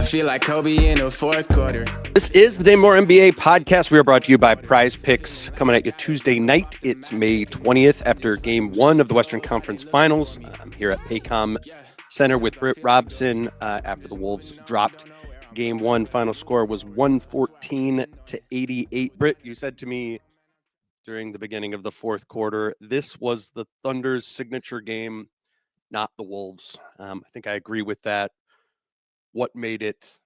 feel like Kobe in the fourth quarter. This is the Dane Moore NBA podcast. We are brought to you by Prize Picks. Coming at you Tuesday night. It's May 20th after Game 1 of the Western Conference Finals. I'm here at Paycom Center with Britt, Robson after the Wolves dropped Game 1. Final score was 114-88. Britt, you said to me during the beginning of the fourth quarter, this was the Thunder's signature game, not the Wolves. I think I agree with that. What made it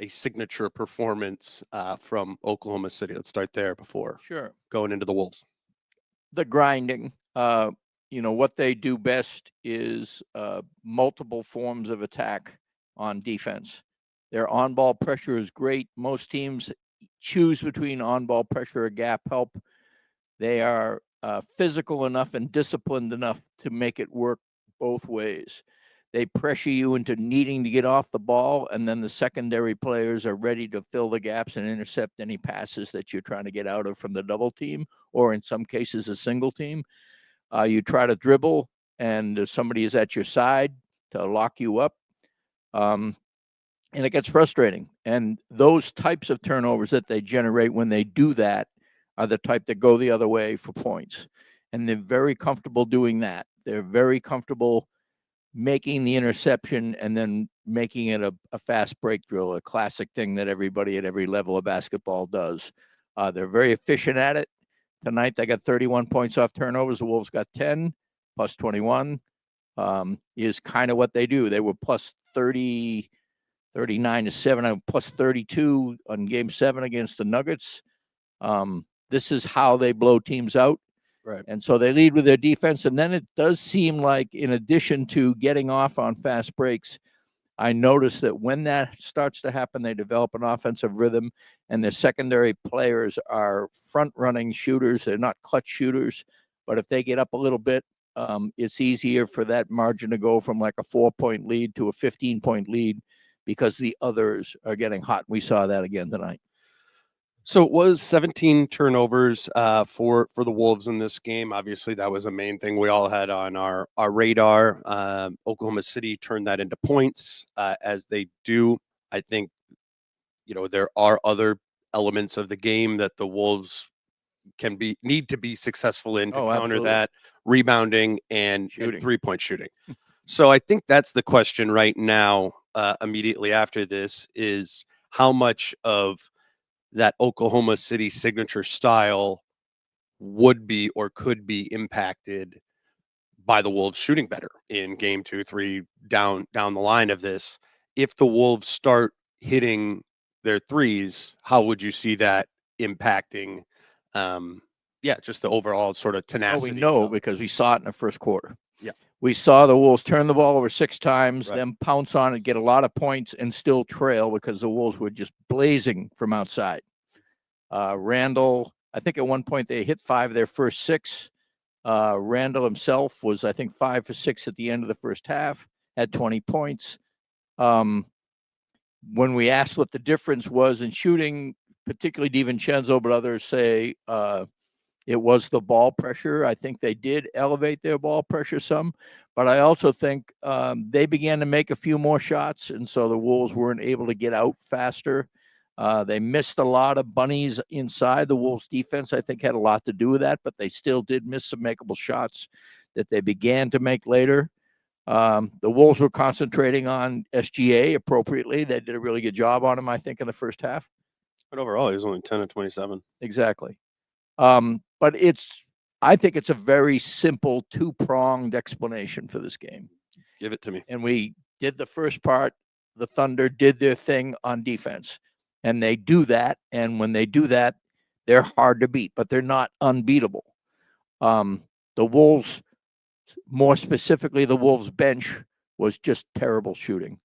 a signature performance from Oklahoma City? Let's start there before going into the Wolves. The grinding. What they do best is multiple forms of attack on defense. Their on-ball pressure is great. Most teams choose between on-ball pressure or gap help. They are physical enough and disciplined enough to make it work both ways. They pressure you into needing to get off the ball, and then the secondary players are ready to fill the gaps and intercept any passes that you're trying to get out of from the double team, or in some cases, a single team. You try to dribble, and somebody is at your side to lock you up, and it gets frustrating. And those types of turnovers that they generate when they do that are the type that go the other way for points. And they're very comfortable doing that. They're very comfortable making the interception and then making it a fast break drill, a classic thing that everybody at every level of basketball does. They're very efficient at it. Tonight, they got 31 points off turnovers. The Wolves got 10, plus 21 is kind of what they do. They were plus 30, 39-7, plus 32 on Game 7 against the Nuggets. This is how they blow teams out. Right. And so they lead with their defense. And then it does seem like, in addition to getting off on fast breaks, I noticed that when that starts to happen, they develop an offensive rhythm, and their secondary players are front-running shooters. They're not clutch shooters, but if they get up a little bit, it's easier for that margin to go from like a 4-point lead to a 15-point lead because the others are getting hot. We saw that again tonight. So it was 17 turnovers for the Wolves in this game. Obviously, that was a main thing we all had on our radar. Oklahoma City turned that into points, as they do. I think, there are other elements of the game that the Wolves need to be successful in to counter absolutely. that, rebounding and Shooting. three-point shooting. So I think that's the question right now, immediately after this, is how much of that Oklahoma City signature style would be or could be impacted by the Wolves shooting better in Game 2, 3, down the line of this. If the Wolves start hitting their threes, how would you see that impacting just the overall sort of tenacity? We know because we saw it in the first quarter. Yeah. We saw the Wolves turn the ball over 6 times, Right. then pounce on it, get a lot of points, and still trail because the Wolves were just blazing from outside. Randall, I think at one point they hit 5 of their first 6. Randall himself was, I think, 5 for 6 at the end of the first half, had 20 points. When we asked what the difference was in shooting, particularly DiVincenzo, but others say it was the ball pressure. I think they did elevate their ball pressure some, but I also think they began to make a few more shots, and so the Wolves weren't able to get out faster. They missed a lot of bunnies inside. The Wolves defense, I think, had a lot to do with that, but they still did miss some makeable shots that they began to make later. The Wolves were concentrating on SGA appropriately. They did a really good job on him, I think, in the first half. But overall, he was only 10 of 27. Exactly. But I think it's a very simple 2-pronged explanation for this game. Give it to me. And we did the first part. The Thunder did their thing on defense, and they do that. And when they do that, they're hard to beat, but they're not unbeatable. The Wolves, more specifically, the Wolves bench was just terrible shooting.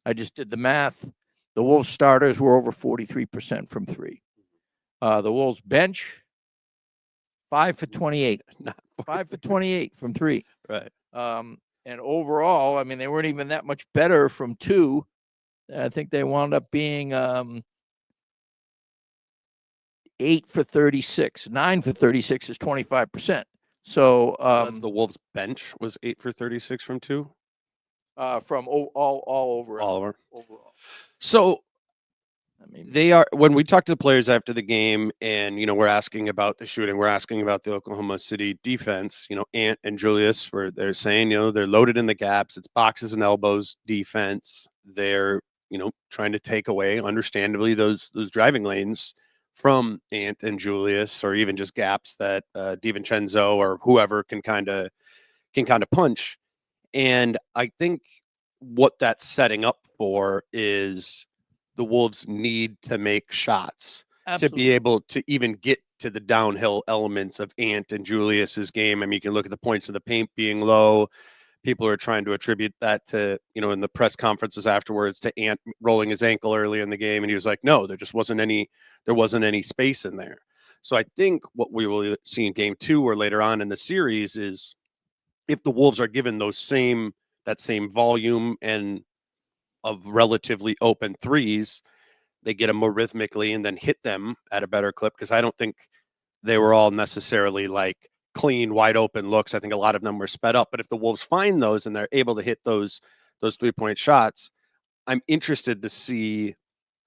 I just did the math. The Wolves starters were over 43% from 3. The Wolves bench, 5 for 28. 5 for 28 from 3. Right. And overall, I mean, they weren't even that much better from 2. I think they wound up being 8 for 36. 9 for 36 is 25%. So the Wolves bench was 8 for 36 from 2. from all over. All over. Overall. So I mean, they are, when we talk to the players after the game and, we're asking about the shooting, we're asking about the Oklahoma City defense, Ant and Julius, where they're saying, they're loaded in the gaps. It's boxes and elbows defense. They're, trying to take away, understandably, those driving lanes from Ant and Julius, or even just gaps that DiVincenzo or whoever can kind of punch. And I think what that's setting up for is the Wolves need to make shots to be able to even get to the downhill elements of Ant and Julius's game. I mean, you can look at the points of the paint being low. People are trying to attribute that to, in the press conferences afterwards, to Ant rolling his ankle early in the game. And he was like, no, there wasn't any space in there. So I think what we will see in game 2 or later on in the series is, if the Wolves are given that same volume and of relatively open threes, they get them more rhythmically and then hit them at a better clip. Because I don't think they were all necessarily like clean, wide open looks. I think a lot of them were sped up. But if the Wolves find those and they're able to hit those 3-point shots, I'm interested to see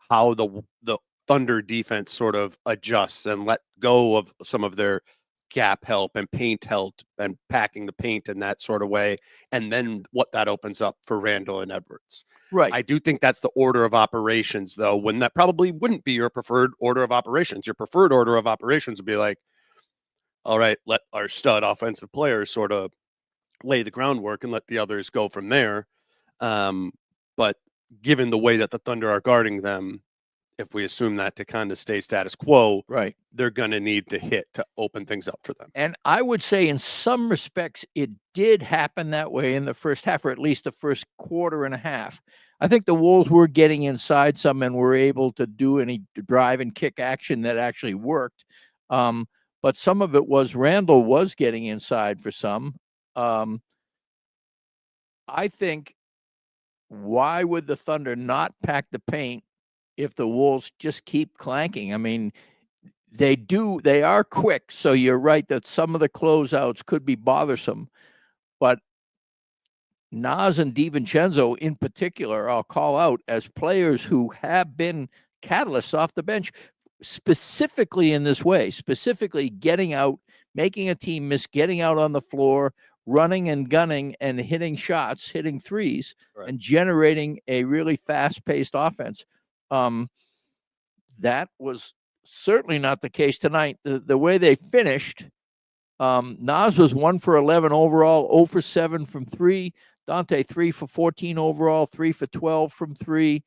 how the Thunder defense sort of adjusts and let go of some of their gap help and paint help and packing the paint in that sort of way, and then what that opens up for Randall and Edwards. right. I do think that's the order of operations, though, when that probably wouldn't be your preferred order of operations. Your preferred order of operations would be like, all right, let our stud offensive players sort of lay the groundwork and let the others go from there. But given the way that the Thunder are guarding them, if we assume that to kind of stay status quo, Right. they're going to need to hit to open things up for them. And I would say in some respects, it did happen that way in the first half, or at least the first quarter and a half. I think the Wolves were getting inside some and were able to do any drive and kick action that actually worked. But some of it was Randall was getting inside for some. I think, why would the Thunder not pack the paint if the Wolves just keep clanking? I mean, they are quick. So you're right that some of the closeouts could be bothersome, but Nas and DiVincenzo in particular, I'll call out as players who have been catalysts off the bench, specifically in this way, specifically getting out, making a team miss, getting out on the floor, running and gunning and hitting shots, hitting threes, Right. and generating a really fast-paced offense. That was certainly not the case tonight. The way they finished, Nas was 1 for 11 overall, 0 for 7 from 3. Dante 3 for 14 overall, 3 for 12 from 3.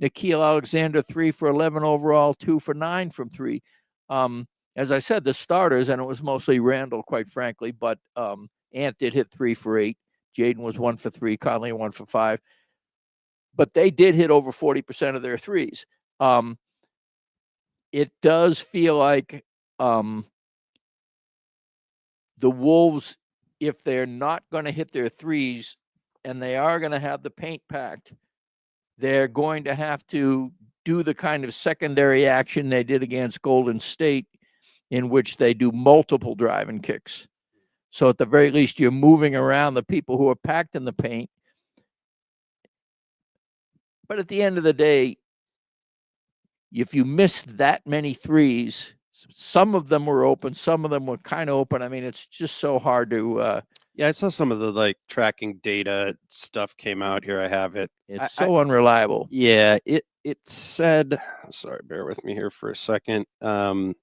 Nickeil Alexander 3 for 11 overall, 2 for 9 from 3. As I said, the starters, and it was mostly Randall, quite frankly, but Ant did hit 3 for 8. Jaden was 1 for 3. Conley 1 for 5. But they did hit over 40% of their threes. It does feel like the Wolves, if they're not going to hit their threes and they are going to have the paint packed, they're going to have to do the kind of secondary action they did against Golden State, in which they do multiple driving kicks. So at the very least, you're moving around the people who are packed in the paint. But at the end of the day, if you miss that many threes, some of them were open, some of them were kind of open. I mean, it's just so hard to. Yeah, I saw some of the tracking data stuff came out here. I have it. It's so unreliable. Yeah, it said. Sorry, bear with me here for a second. That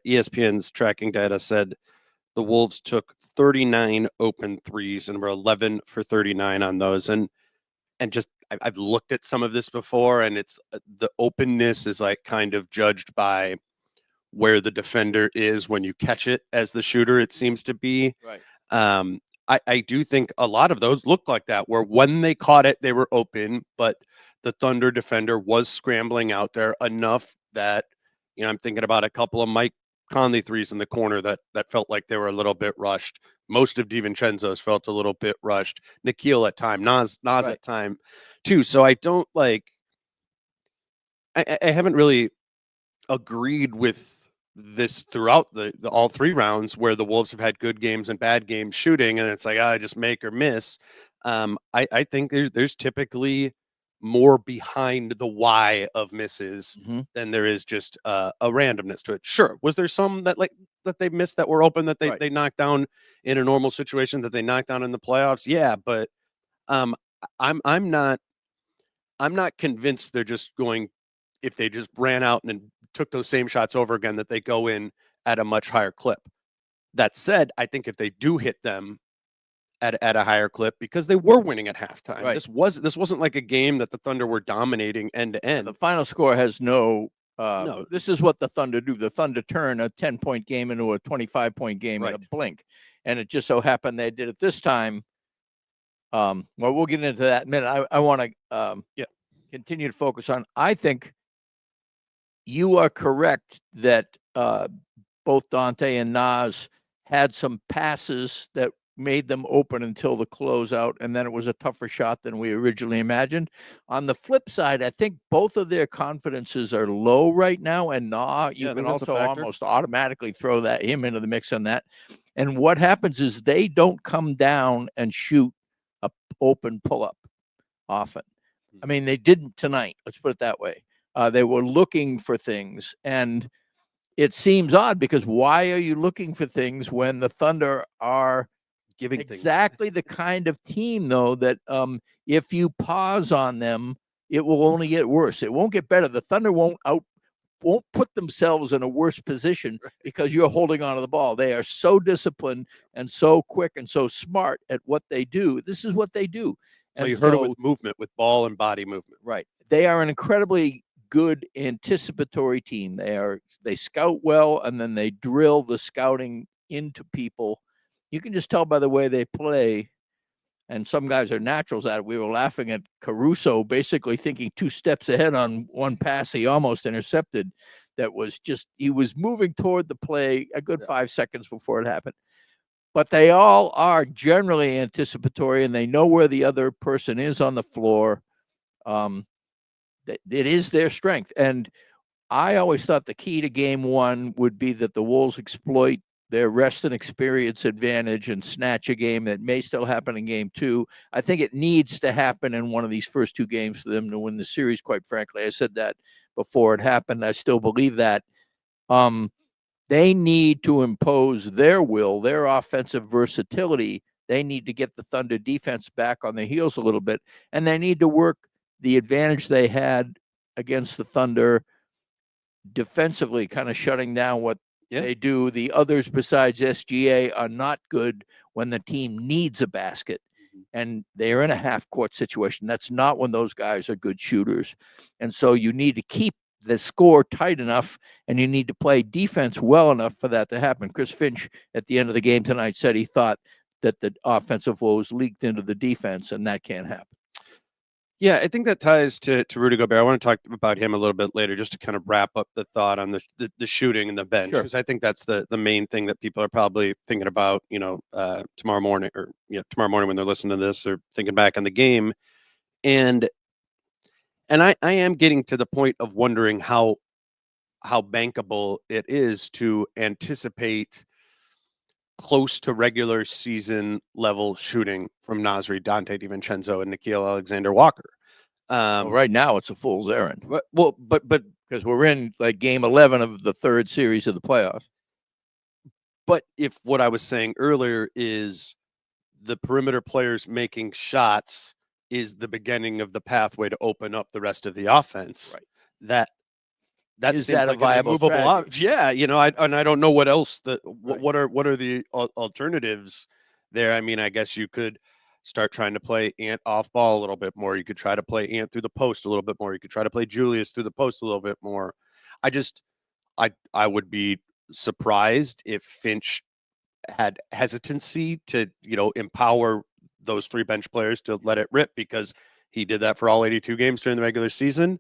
ESPN's tracking data said the Wolves took 39 open threes and were 11 for 39 on those. And just I've looked at some of this before, and it's the openness is like kind of judged by where the defender is when you catch it as the shooter. It seems to be Right. I do think a lot of those look like that, where when they caught it, they were open, but the Thunder defender was scrambling out there enough that, I'm thinking about a couple of Mike Conley threes in the corner that felt like they were a little bit rushed. Most of DiVincenzo's felt a little bit rushed. Nickeil at time, Nas Right. at time too. So I don't I haven't really agreed with this throughout the all 3 rounds where the Wolves have had good games and bad games shooting, and it's like, I just make or miss. I think there's typically more behind the why of misses than there is just a randomness to it. Sure, was there some that they missed that were open that they knocked down in a normal situation that they knocked down in the playoffs? Yeah, but I'm not convinced they're just going, if they just ran out and took those same shots over again, that they go in at a much higher clip. That said, I think if they do hit them at a higher clip, because they were winning at halftime. Right. This wasn't like a game that the Thunder were dominating end to end. The final score has no. No. This is what the Thunder do. The Thunder turn a 10-point game into a 25-point game in a blink, and it just so happened they did it this time. Well, we'll get into that in a minute. I want to continue to focus on. I think you are correct that both Dante and Nas had some passes that made them open until the closeout, and then it was a tougher shot than we originally imagined. On the flip side, I think both of their confidences are low right now, and you can also almost automatically throw him into the mix on that. And what happens is they don't come down and shoot a open pull-up often. I mean, they didn't tonight. Let's put it that way. They were looking for things, and it seems odd because why are you looking for things when the Thunder are giving exactly the kind of team, though, that if you pause on them, it will only get worse. It won't get better. The Thunder won't put themselves in a worse position because you're holding on to the ball. They are so disciplined and so quick and so smart at what they do. This is what they do. So you heard it with movement, with ball and body movement. Right. They are an incredibly good anticipatory team. They scout well, and then they drill the scouting into people. You can just tell by the way they play, and some guys are naturals at it. We were laughing at Caruso basically thinking 2 steps ahead on one pass he almost intercepted. That was just, he was moving toward the play a good 5 seconds before it happened. But they all are generally anticipatory, and they know where the other person is on the floor. It is their strength. And I always thought the key to game 1 would be that the Wolves exploit their rest and experience advantage and snatch a game that may still happen in game 2. I think it needs to happen in one of these first 2 games for them to win the series, quite frankly. I said that before it happened. I still believe that. They need to impose their will, their offensive versatility. They need to get the Thunder defense back on their heels a little bit, and they need to work the advantage they had against the Thunder defensively, kind of shutting down what they do. The others besides SGA are not good when the team needs a basket, and they're in a half-court situation. That's not when those guys are good shooters. And so you need to keep the score tight enough, and you need to play defense well enough for that to happen. Chris Finch, at the end of the game tonight, said he thought that the offensive woes leaked into the defense, and that can't happen. Yeah, I think that ties to Rudy Gobert. I want to talk about him a little bit later, just to kind of wrap up the thought on the shooting and the bench, because I think that's the main thing that people are probably thinking about, tomorrow morning when they're listening to this or thinking back on the game. And I am getting to the point of wondering how bankable it is to anticipate close to regular season level shooting from Nasri, Dante DiVincenzo, and Nickeil Alexander-Walker. Right now it's a fool's errand. But because we're in like game 11 of the 3rd series of the playoffs. But if what I was saying earlier is the perimeter players making shots is the beginning of the pathway to open up the rest of the offense, that is seems that like a viable strategy? Yeah, I don't know what else what are the alternatives there. I mean, I guess you could start trying to play Ant off ball a little bit more. You could try to play Ant through the post a little bit more. You could try to play Julius through the post a little bit more. I would be surprised if Finch had hesitancy to, empower those 3 bench players to let it rip, because he did that for all 82 games during the regular season.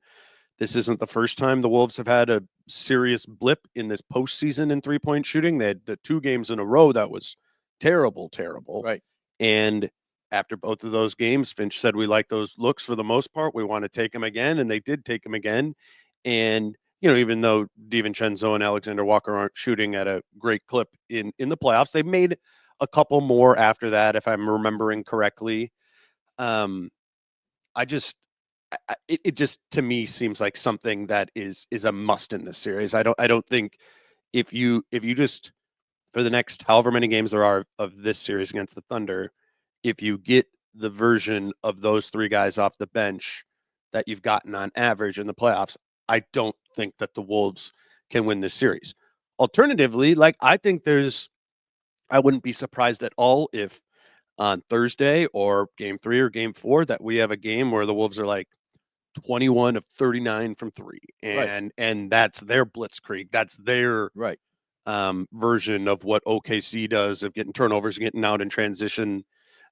This isn't the first time the Wolves have had a serious blip in this postseason in 3-point shooting. They had the 2 games in a row that was terrible. Right. And after both of those games, Finch said, we like those looks for the most part. We want to take them again. And they did take them again. And, even though DiVincenzo and Alexander Walker aren't shooting at a great clip in the playoffs, they've made a couple more after that, if I'm remembering correctly. It just to me seems like something that is a must in this series. I don't think if you just for the next however many games there are of this series against the Thunder, if you get the version of those three guys off the bench that you've gotten on average in the playoffs, I don't think that the Wolves can win this series. Alternatively, I think I wouldn't be surprised at all if on Thursday or game 3 or game 4 that we have a game where the Wolves are like 21 of 39 from 3 and that's their blitzkrieg. That's their version of what OKC does of getting turnovers, getting out in transition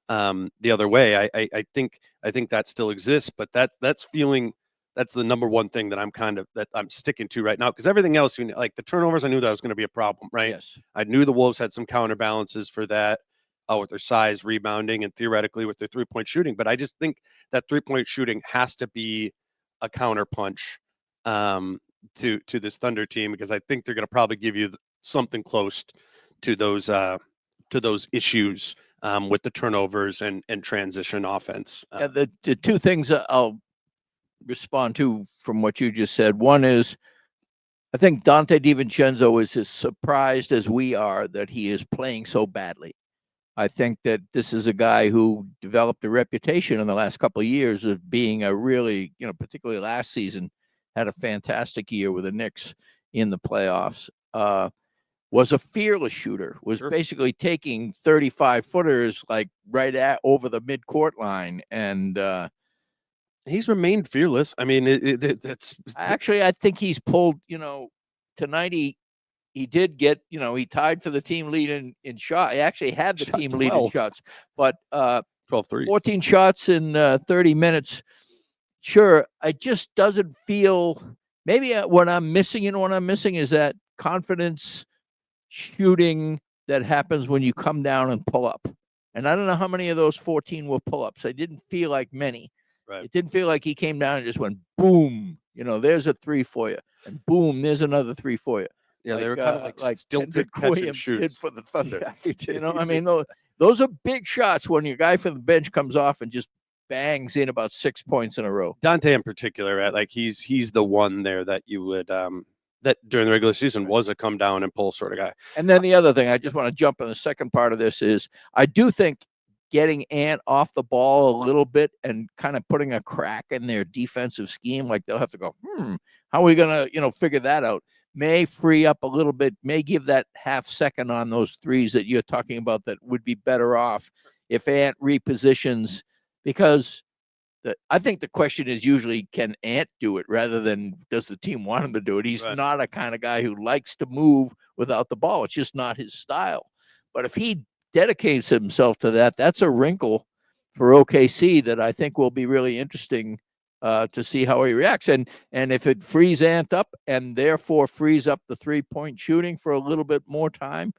the other way. I think that still exists, but that's the number one thing that I'm sticking to right now, because everything else, like the turnovers, I knew that was going to be a problem, right? Yes. I knew the Wolves had some counterbalances for that with their size, rebounding, and theoretically with their 3-point shooting. But I just think that 3-point shooting has to be a counterpunch to this Thunder team, because I think they're going to probably give you something close to those issues with the turnovers and transition offense. The two things I'll respond to from what you just said. One is, I think Dante DiVincenzo is as surprised as we are that he is playing so badly. I think that this is a guy who developed a reputation in the last couple of years of being a really, particularly last season, had a fantastic year with the Knicks in the playoffs. Was a fearless shooter, was basically taking 35-footers like right at over the midcourt line. And he's remained fearless. I mean, that's actually, I think he's pulled, tonight he did get, he tied for the team lead in shot. He actually had the team lead in shots, but 12 threes. 14 shots in 30 minutes. Sure, it just doesn't feel, maybe what I'm missing is that confidence shooting that happens when you come down and pull up. And I don't know how many of those 14 were pull-ups. I didn't feel like many. Right. It didn't feel like he came down and just went boom, there's a 3 for you, and boom, there's another 3 for you. Yeah, they were kind of like stilted catch and shoots for the Thunder. Yeah, those are big shots when your guy from the bench comes off and just bangs in about 6 points in a row. Dante in particular, right? Like he's the one there that you would that during the regular season was a come down and pull sort of guy. And then the other thing, I just want to jump on the second part of this, is I do think getting Ant off the ball a little bit and kind of putting a crack in their defensive scheme, like they'll have to go, how are we going to, figure that out? May free up a little bit, may give that half second on those threes that you're talking about that would be better off if Ant repositions, because I think the question is usually, can Ant do it rather than does the team want him to do it? He's not a kind of guy who likes to move without the ball. It's just not his style. But if he dedicates himself to that, that's a wrinkle for OKC that I think will be really interesting to see how he reacts. And if it frees Ant up and therefore frees up the 3-point shooting for a little bit more time,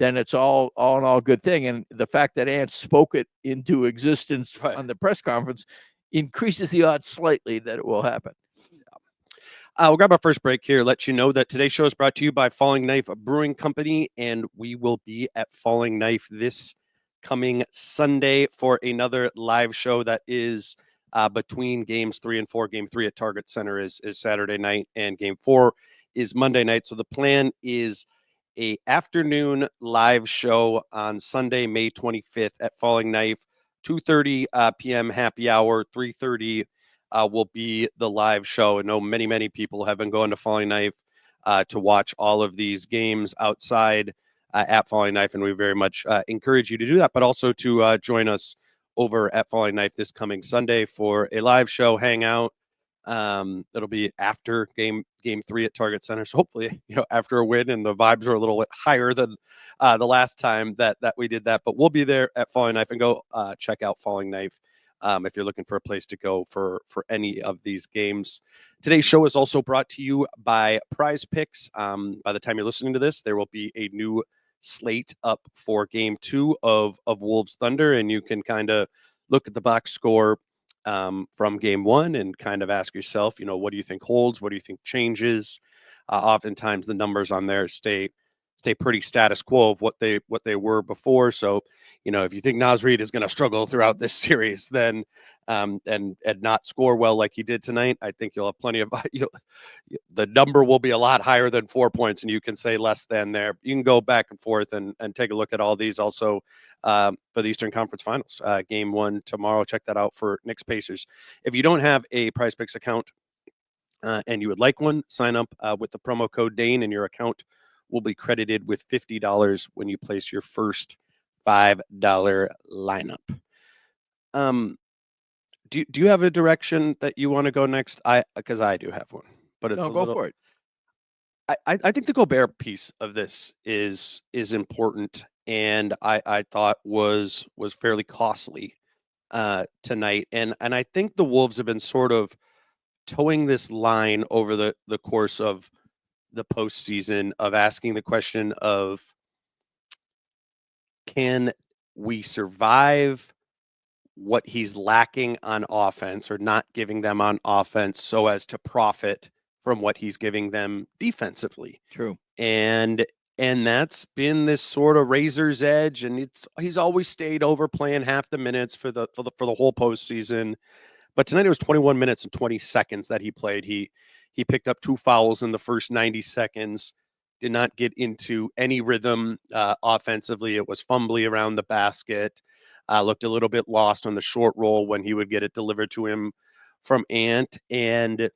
then it's all in all good thing. And the fact that Ant spoke it into existence on the press conference increases the odds slightly that it will happen. We'll grab our first break here. Let you know that today's show is brought to you by Falling Knife Brewing Company, and we will be at Falling Knife this coming Sunday for another live show that is between games 3 and 4. Game 3 at Target Center is Saturday night, and game 4 is Monday night. So the plan is a afternoon live show on Sunday, May 25th at Falling Knife. 2:30 p.m. happy hour, 3:30 will be the live show. I know many people have been going to Falling Knife to watch all of these games outside at Falling Knife, and we very much encourage you to do that, but also to join us over at Falling Knife this coming Sunday for a live show hangout. It'll be after game 3 at Target Center, so hopefully after a win, and the vibes are a little bit higher than the last time that we did that. But we'll be there at Falling Knife, and go check out Falling Knife if you're looking for a place to go for any of these games. Today's show is also brought to you by Prize Picks. By the time you're listening to this, there will be a new slate up for game 2 of Wolves Thunder, and you can kind of look at the box score from game one and kind of ask yourself, what do you think holds? What do you think changes? Oftentimes the numbers on there stay pretty status quo of what they were before. So, if you think Naz Reid is going to struggle throughout this series, then and not score well like he did tonight, I think you'll have plenty of the number will be a lot higher than 4 points, and you can say less than there. You can go back and forth and take a look at all these also for the Eastern Conference Finals. Game 1 tomorrow. Check that out for Knicks Pacers. If you don't have a PrizePicks account and you would like one, sign up with the promo code Dane, and your account will be credited with $50 when you place your first $5 lineup. Do you have a direction that you want to go next? Because I do have one, but it's go for it. I think the Gobert piece of this is important, and I thought was fairly costly tonight, and I think the Wolves have been sort of towing this line over the course of the postseason of asking the question of, can we survive what he's lacking on offense or not giving them on offense so as to profit from what he's giving them defensively? True. And that's been this sort of razor's edge, and he's always stayed over playing half the minutes for the whole postseason. But tonight it was 21 minutes and 20 seconds that he played. He picked up 2 fouls in the first 90 seconds, did not get into any rhythm offensively. It was fumbly around the basket, looked a little bit lost on the short roll when he would get it delivered to him from Ant. And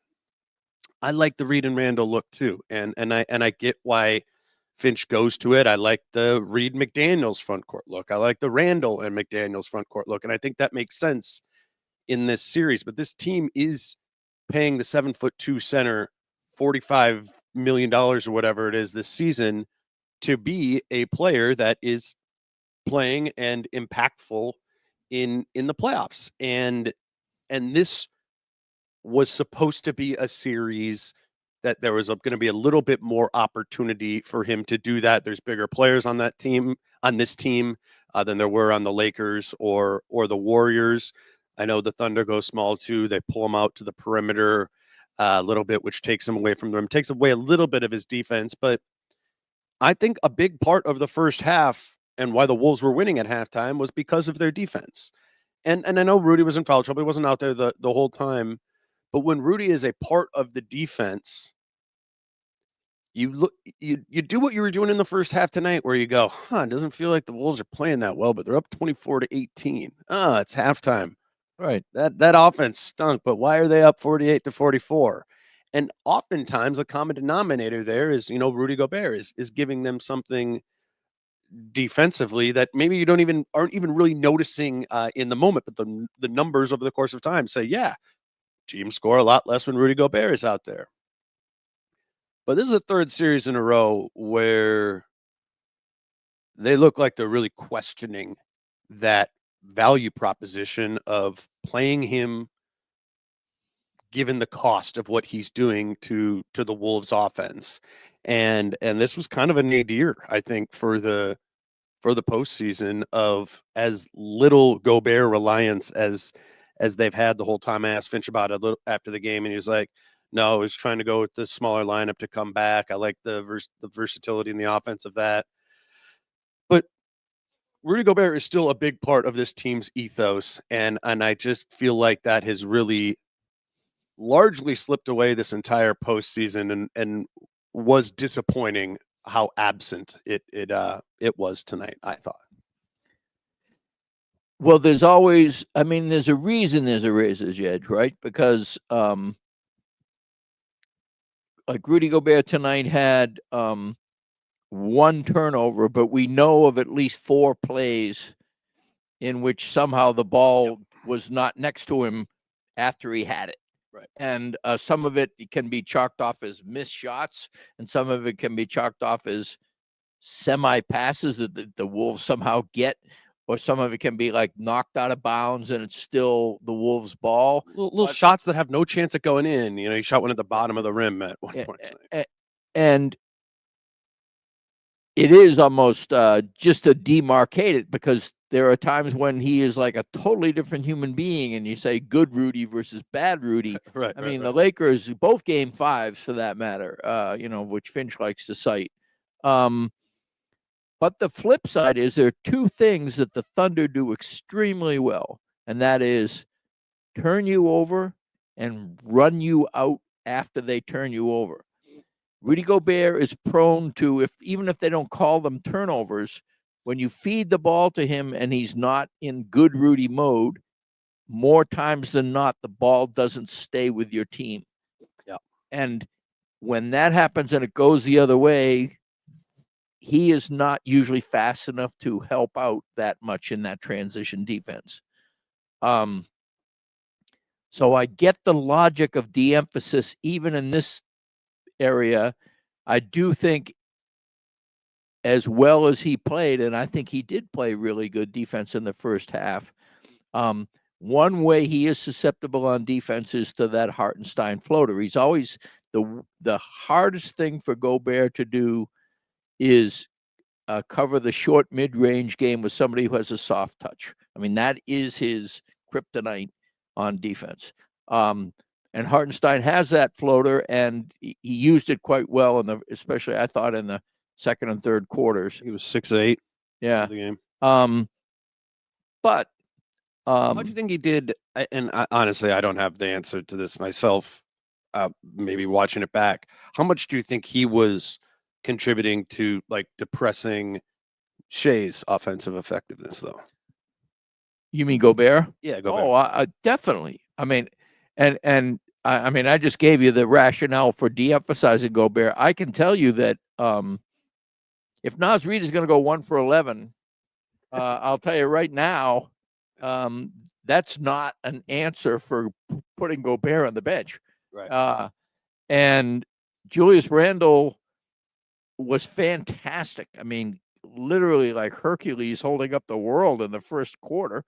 I like the Reed and Randall look too. And I get why Finch goes to it. I like the Reed McDaniels front court look. I like the Randall and McDaniels front court look. And I think that makes sense in this series. But this team is paying the 7'2" center $45 million or whatever it is this season to be a player that is playing and impactful in the playoffs. And this was supposed to be a series that there was going to be a little bit more opportunity for him to do that. There's bigger players on this team than there were on the Lakers or the Warriors. I know the Thunder go small too. They pull him out to the perimeter a little bit, which takes him away from them, takes away a little bit of his defense. But I think a big part of the first half and why the Wolves were winning at halftime was because of their defense. And I know Rudy was in foul trouble. He wasn't out there the whole time. But when Rudy is a part of the defense, you do what you were doing in the first half tonight, where you go, it doesn't feel like the Wolves are playing that well, but they're up 24-18. It's halftime. Right. That offense stunk, but why are they up 48-44? And oftentimes the common denominator there is, Rudy Gobert is giving them something defensively that maybe you aren't even really noticing in the moment, but the numbers over the course of time say, yeah, teams score a lot less when Rudy Gobert is out there. But this is the third series in a row where they look like they're really questioning that value proposition of playing him given the cost of what he's doing to the Wolves offense. And this was kind of a nadir, I think, for the postseason of as little Gobert reliance as they've had the whole time. I asked Finch about it a little after the game, and he was like, no, he's trying to go with the smaller lineup to come back. I like the versatility in the offense of that. But Rudy Gobert is still a big part of this team's ethos, and I just feel like that has really largely slipped away this entire postseason and was disappointing how absent it was tonight, I thought. Well, there's a reason there's a razor's edge, right? Because like Rudy Gobert tonight had 1 turnover, but we know of at least 4 plays in which somehow the ball was not next to him after he had it. Right. And some of it can be chalked off as missed shots, and some of it can be chalked off as semi passes that the Wolves somehow get, or some of it can be like knocked out of bounds and it's still the Wolves' ball. Little shots that have no chance of going in. He shot one at the bottom of the rim at one point tonight. And it is almost just to demarcate it, because there are times when he is like a totally different human being, and you say good Rudy versus bad Rudy. Right. I mean, the Lakers, both game fives for that matter, which Finch likes to cite. But the flip side is there are two things that the Thunder do extremely well, and that is turn you over and run you out after they turn you over. Rudy Gobert is prone to, even if they don't call them turnovers, when you feed the ball to him and he's not in good Rudy mode, more times than not, the ball doesn't stay with your team. Yeah. And when that happens and it goes the other way, he is not usually fast enough to help out that much in that transition defense. So I get the logic of de-emphasis even in this area. I do think as well as he played, and I think he did play really good defense in the first half. One way he is susceptible on defense is to that Hartenstein floater. He's always the hardest thing for Gobert to do is cover the short mid-range game with somebody who has a soft touch. I mean, that is his kryptonite on defense. And Hartenstein has that floater, and he used it quite well especially I thought in the second and third quarters. He was 6'8". Yeah. The game. But how do you think he did? And honestly, I don't have the answer to this myself. Maybe watching it back, how much do you think he was contributing to like depressing Shea's offensive effectiveness, though? You mean Gobert? Yeah, Gobert. Oh, definitely. I mean, and I mean, I just gave you the rationale for de-emphasizing Gobert. I can tell you that if Naz Reid is going to go 1 for 11, I'll tell you right now, that's not an answer for putting Gobert on the bench. Right. And Julius Randle was fantastic. I mean, literally like Hercules holding up the world in the first quarter.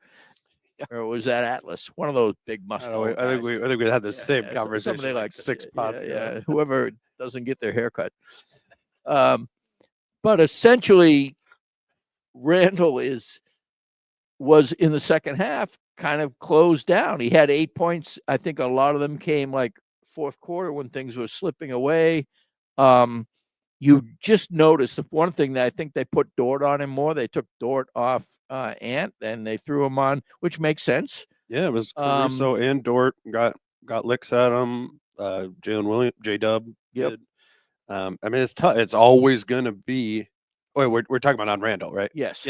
Or was that Atlas? One of those big muscle guys. I think we had the same conversation. Somebody like 6 pods. Yeah. Whoever doesn't get their haircut. But essentially, Randall was in the second half kind of closed down. He had 8 points. I think a lot of them came like fourth quarter when things were slipping away. You just noticed the one thing that I think they put Dort on him more. They took Dort off Ant and they threw him on, which makes sense. Yeah, it was Caruso and Dort got licks at him. Jalen Williams, J-Dub. Yep. Did. I mean, it's tough. It's always going to be. Wait, we're talking about on Randall, right? Yes.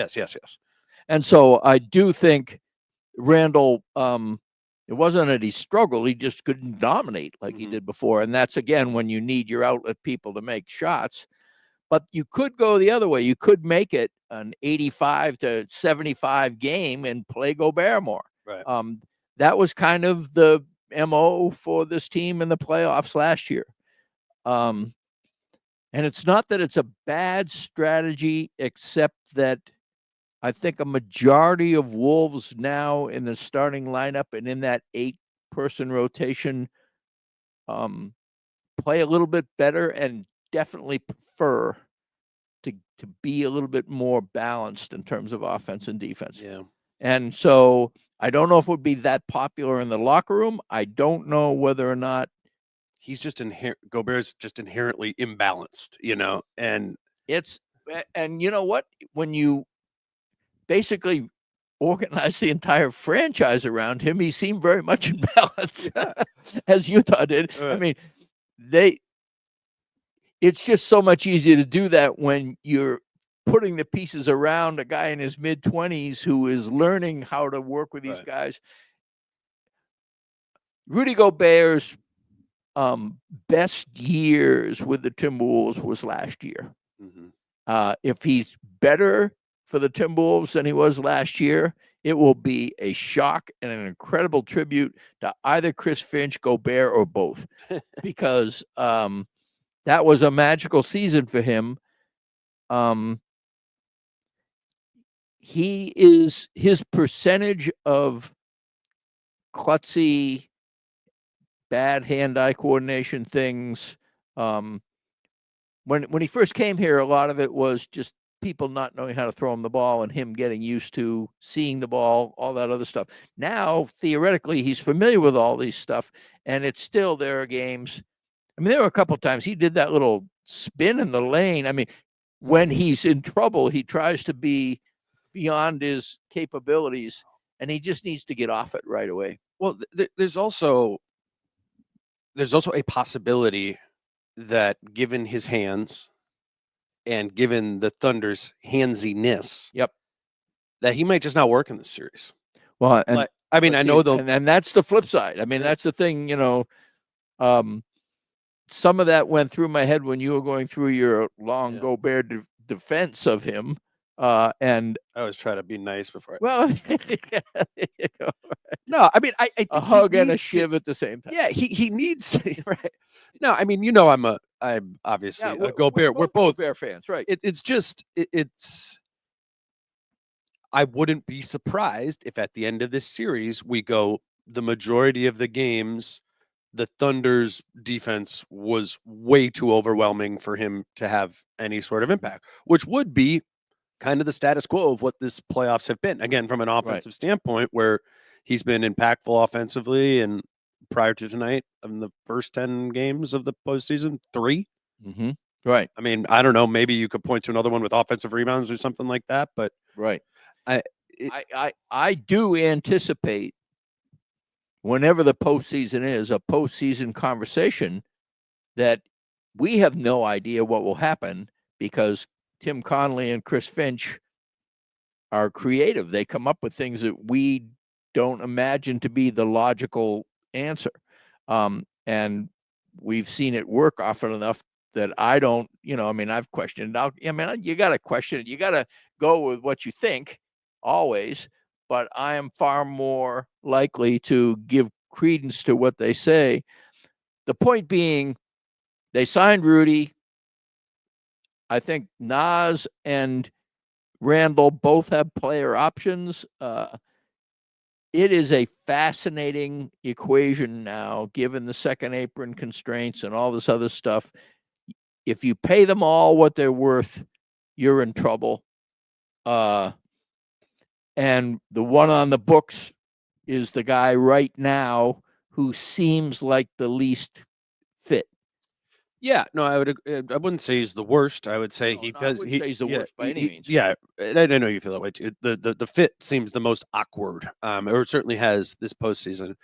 And so I do think Randall. It wasn't that he struggled; he just couldn't dominate like he did before. And that's again when you need your outlet people to make shots. But you could go the other way. You could make it an 85 to 75 game and play Gobert more. Right. That was kind of the MO for this team in the playoffs last year. And it's not that it's a bad strategy, except that I think a majority of Wolves now in the starting lineup and in that 8-person rotation play a little bit better and definitely prefer to be a little bit more balanced in terms of offense and defense. Yeah. And so I don't know if it would be that popular in the locker room. I don't know whether or not he's just Gobert's just inherently imbalanced, and you know what? When you basically organize the entire franchise around him, he seemed very much in balance, as Utah did. Right. I mean, it's just so much easier to do that when you're putting the pieces around a guy in his mid-20s who is learning how to work with these guys. Rudy Gobert's best years with the Timberwolves was last year. If he's better for the Timberwolves than he was last year, it will be a shock and an incredible tribute to either Chris Finch, Gobert, or both, because that was a magical season for him. His percentage of klutzy, bad hand-eye coordination things. When he first came here, a lot of it was just people not knowing how to throw him the ball and him getting used to seeing the ball, all that other stuff. Now, theoretically, he's familiar with all these stuff, and it's still, there are games. I mean, there were a couple times he did that little spin in the lane. I mean, when he's in trouble, he tries to be beyond his capabilities, and he just needs to get off it right away. Well, there's also a possibility that, given his hands and given the Thunder's handsiness, Yep. that he might just not work in this series. Well, and Like, I mean, I know and that's the flip side. I mean, that's the thing, some of that went through my head when you were going through your long Gobert defense of him. And I always try to be nice before. Well, there you go. No, I mean, I think a hug and a shiv at the same time. Yeah, he needs to, right. No, I mean, I'm obviously a Gobert. We're both Gobert fans, right? It's just it's. I wouldn't be surprised if at the end of this series we go, the majority of the games, the Thunder's defense was way too overwhelming for him to have any sort of impact, which would be kind of the status quo of what this playoffs have been. Again, from an offensive standpoint, where he's been impactful offensively, and prior to tonight, in the first 10 games of the postseason, 3. Mm-hmm. Right. I mean, I don't know. Maybe you could point to another one with offensive rebounds or something like that. But right. I do anticipate, whenever the postseason is, a postseason conversation that we have no idea what will happen, because Tim Connolly and Chris Finch are creative. They come up with things that we don't imagine to be the logical answer. And we've seen it work often enough that I don't, I mean, I've questioned it. You got to question it. You got to go with what you think always, but I am far more likely to give credence to what they say. The point being, they signed Rudy. I think Nas and Randall both have player options. It is a fascinating equation now, given the second apron constraints and all this other stuff. If you pay them all what they're worth, you're in trouble. And the one on the books is the guy right now who seems like the least fit. Yeah, no, I wouldn't say he's the worst. I would say I wouldn't say he's the worst by any means. Yeah, and I know you feel that way too. The fit seems the most awkward, or it certainly has this postseason.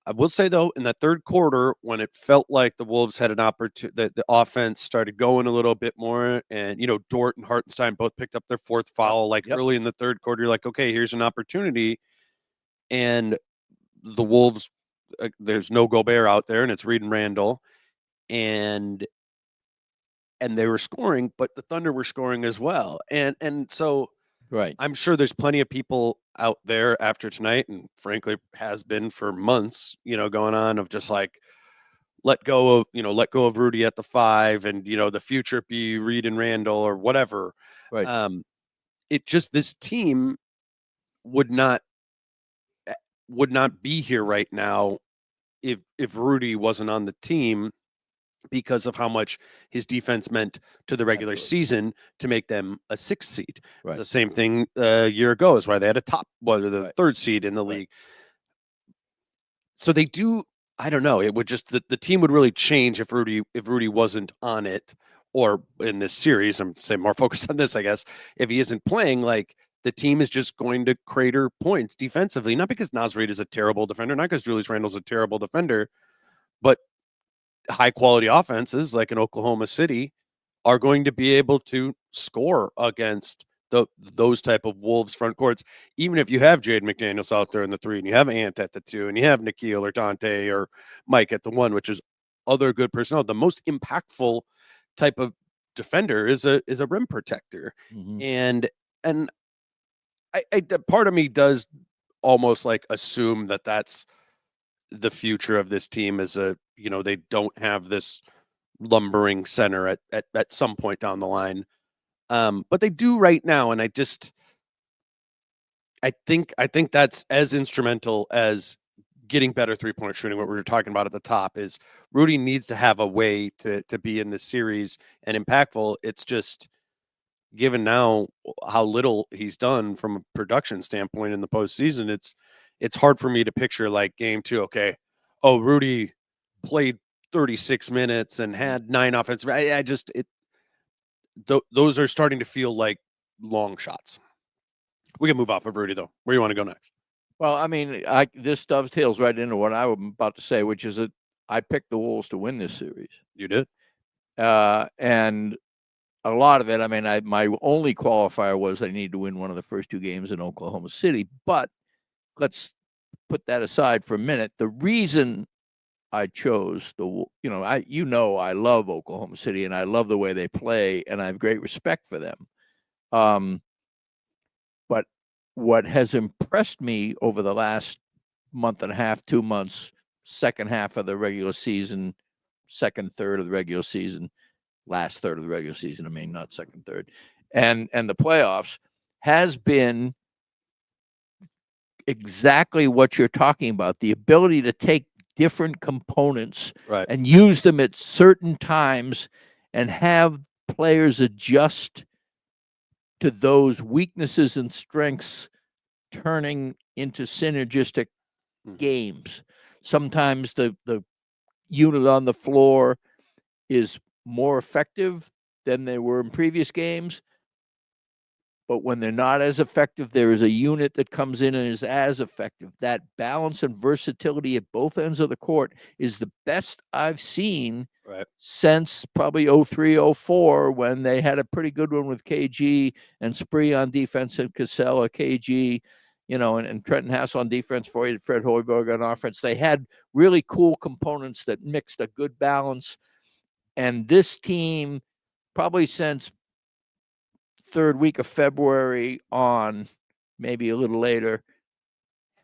I will say, though, in that third quarter, when it felt like the Wolves had an opportunity, the offense started going a little bit more, and Dort and Hartenstein both picked up their fourth foul early in the third quarter. You're like, okay, here's an opportunity, and the Wolves, there's no Gobert out there, and it's Reed and Randall, and they were scoring, but the Thunder were scoring as well, and so. Right. I'm sure there's plenty of people out there after tonight, and frankly has been for months, going on, of just like, let go of Rudy at the 5, and the future be Reed and Randall or whatever. Right. It just, this team would not be here right now if Rudy wasn't on the team, because of how much his defense meant to the regular season to make them a 6th seed. Right. It's the same thing a year ago, is why they had a top the 3rd seed in the league. So they do. I don't know. It would just, the team would really change if Rudy wasn't on it, or in this series. I'm saying more focused on this, I guess. If he isn't playing, like, the team is just going to crater points defensively, not because Naz Reid is a terrible defender, not because Julius Randle's a terrible defender, but high quality offenses like in Oklahoma City are going to be able to score against those type of Wolves front courts, even if you have Jaden McDaniels out there in the 3, and you have Ant at the 2, and you have Nikhil or Dante or Mike at the 1, which is other good personnel. The most impactful type of defender is a rim protector. Mm-hmm. And I part of me does almost like assume that that's the future of this team, is they don't have this lumbering center at some point down the line. But they do right now. And I think that's as instrumental as getting better 3-point shooting. What we were talking about at the top is Rudy needs to have a way to be in this series and impactful. It's just, given now how little he's done from a production standpoint in the postseason, it's hard for me to picture like game 2. Okay, oh, Rudy played 36 minutes and had 9 offensive. I just those are starting to feel like long shots. We can move off of Rudy though. Where do you want to go next? Well, I mean, this dovetails right into what I was about to say, which is that I picked the Wolves to win this series. You did? And a lot of it, I mean, my only qualifier was I need to win one of the first 2 games in Oklahoma City. But let's put that aside for a minute. The reason I chose I love Oklahoma City and I love the way they play and I have great respect for them. But what has impressed me over the last month and a half, 2 months, second half of the regular season, second third of the regular season, last third of the regular season, I mean, not second third, and the playoffs, has been exactly what you're talking about, the ability to take different components Right. and use them at certain times and have players adjust to those weaknesses and strengths, turning into synergistic games. Sometimes the unit on the floor is more effective than they were in previous games. But when they're not as effective, there is a unit that comes in and is as effective. That balance and versatility at both ends of the court is the best I've seen since probably 03, 04, when they had a pretty good one with KG and Spree on defense and Casella, KG, and Trenton Hassel on defense, Fred Hoiberg on offense. They had really cool components that mixed a good balance. And this team, probably since third week of February on, maybe a little later,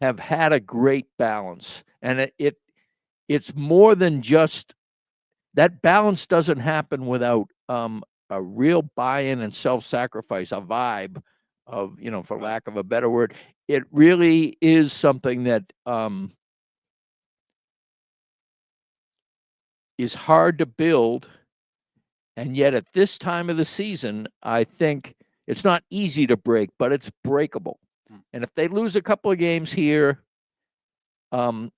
have had a great balance. And it's more than just that. Balance doesn't happen without a real buy-in and self-sacrifice, a vibe of, for lack of a better word. It really is something that is hard to build. And yet at this time of the season, I think it's not easy to break, but it's breakable. And if they lose a couple of games here, they're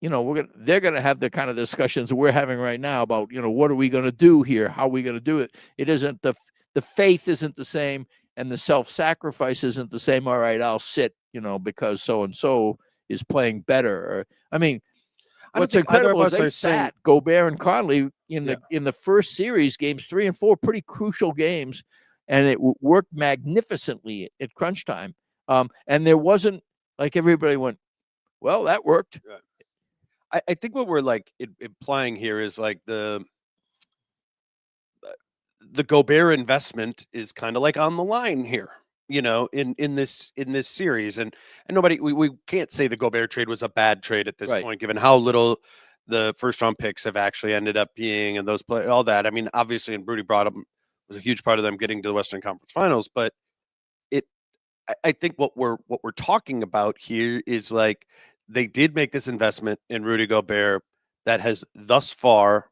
going to have the kind of discussions we're having right now about, what are we going to do here? How are we going to do it? It isn't the faith isn't the same, and the self-sacrifice isn't the same. All right, I'll sit, because so-and-so is playing better. I mean, what's incredible is they sat Gobert and Conley in the first series, games 3 and 4, pretty crucial games, and it worked magnificently at crunch time. And there wasn't like everybody went, well, that worked. I think what we're like implying here is like the Gobert investment is kind of like on the line here, in this series, and nobody, we can't say the Gobert trade was a bad trade at this point, given how little the first round picks have actually ended up being, and those play all that. I mean, obviously, and Rudy brought up, was a huge part of them getting to the Western Conference Finals, but I think what we're talking about here is like they did make this investment in Rudy Gobert that has thus far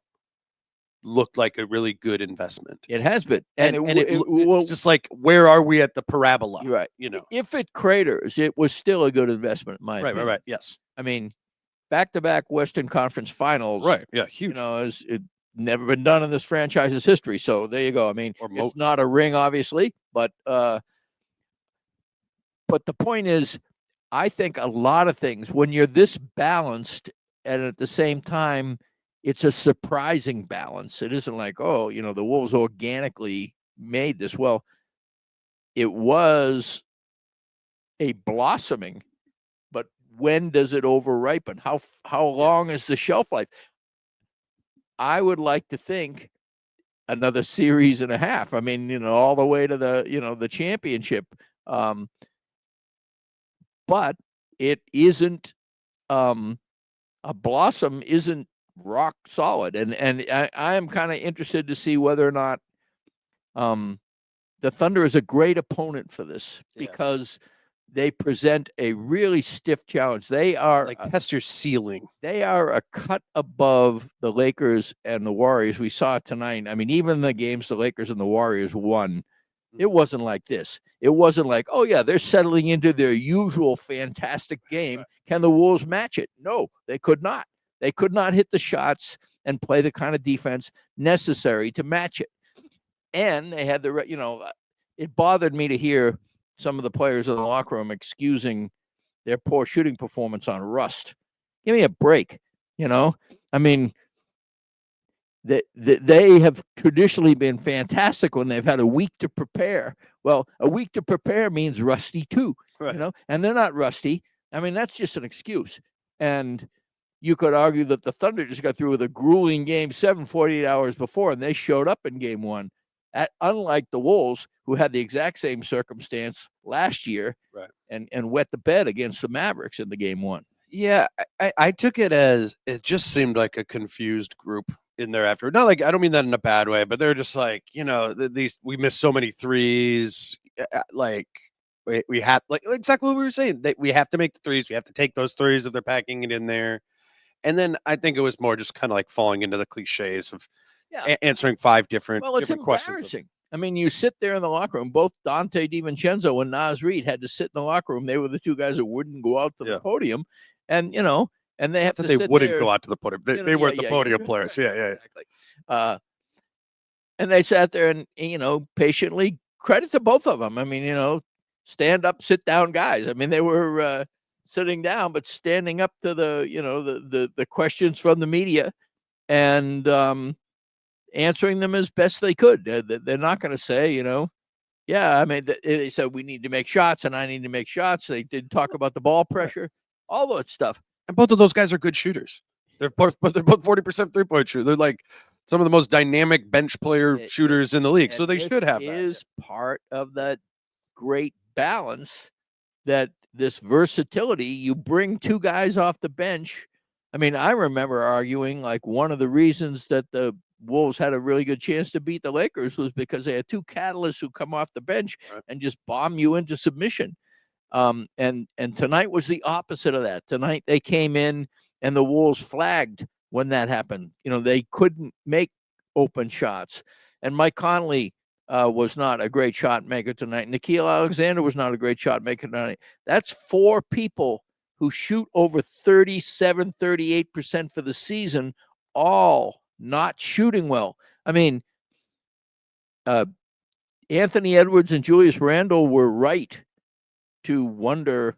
looked like a really good investment. It has been. And it's just like, where are we at the parabola? Right. If it craters, it was still a good investment, in my opinion. Right. Yes. I mean, back-to-back Western Conference Finals. Right. Yeah. Huge. It's never been done in this franchise's history. So there you go. I mean, it's not a ring, obviously, but the point is, I think a lot of things, when you're this balanced and at the same time, it's a surprising balance. It isn't like, the Wolves organically made this. Well, it was a blossoming, but when does it over-ripen? How long is the shelf life? I would like to think another series and a half. I mean, all the way to the championship. But it isn't a blossom isn't rock solid, and I am kind of interested to see whether or not the Thunder is a great opponent for this, because they present a really stiff challenge. They are like test your ceiling. They are a cut above the Lakers and the Warriors. We saw it tonight. I mean, even the games the Lakers and the Warriors won, It wasn't like this. It wasn't like, oh yeah, they're settling into their usual fantastic game. Can the Wolves match it? No, they could not. They could not hit the shots and play the kind of defense necessary to match it. And they had the, it bothered me to hear some of the players in the locker room excusing their poor shooting performance on rust. Give me a break. I mean, they have traditionally been fantastic when they've had a week to prepare. Well, a week to prepare means rusty too, and they're not rusty. I mean, that's just an excuse. And you could argue that the Thunder just got through with a grueling game 48 hours before, and they showed up in game one. Unlike the Wolves, who had the exact same circumstance last year, and wet the bed against the Mavericks in the game one. Yeah, I took it as it just seemed like a confused group in there after. Not like, I don't mean that in a bad way, but they're just like, we missed so many threes. Like we had, like exactly what we were saying, that we have to make the threes. We have to take those threes if they're packing it in there. And then I think it was more just kind of like falling into the cliches of answering five different questions. Embarrassing. I mean, you sit there in the locker room. Both Dante DiVincenzo and Naz Reid had to sit in the locker room. They were the two guys that wouldn't go out to the podium, and and they have to. They wouldn't there. go out to the podium. They weren't the podium players. Yeah, exactly. And they sat there and patiently, credit to both of them. I mean, stand up, sit down guys. I mean, they were sitting down, but standing up to the questions from the media, and answering them as best they could. They're not going to say, I mean, they said we need to make shots and I need to make shots. They did talk about the ball pressure, all that stuff. And both of those guys are good shooters. They're both 40% 3-point shooter. They're like some of the most dynamic bench player shooters in the league. So they should have that. Is part of that great balance, that this versatility. You bring two guys off the bench. I mean, I remember arguing like one of the reasons that the Wolves had a really good chance to beat the Lakers was because they had two catalysts who come off the bench and just bomb you into submission. And tonight was the opposite of that. Tonight they came in and the Wolves flagged when that happened. They couldn't make open shots. And Mike Conley was not a great shot maker tonight. Nickeil Alexander was not a great shot maker tonight. That's four people who shoot over 37, 38% for the season, all not shooting well. I mean, Anthony Edwards and Julius Randle were right to wonder,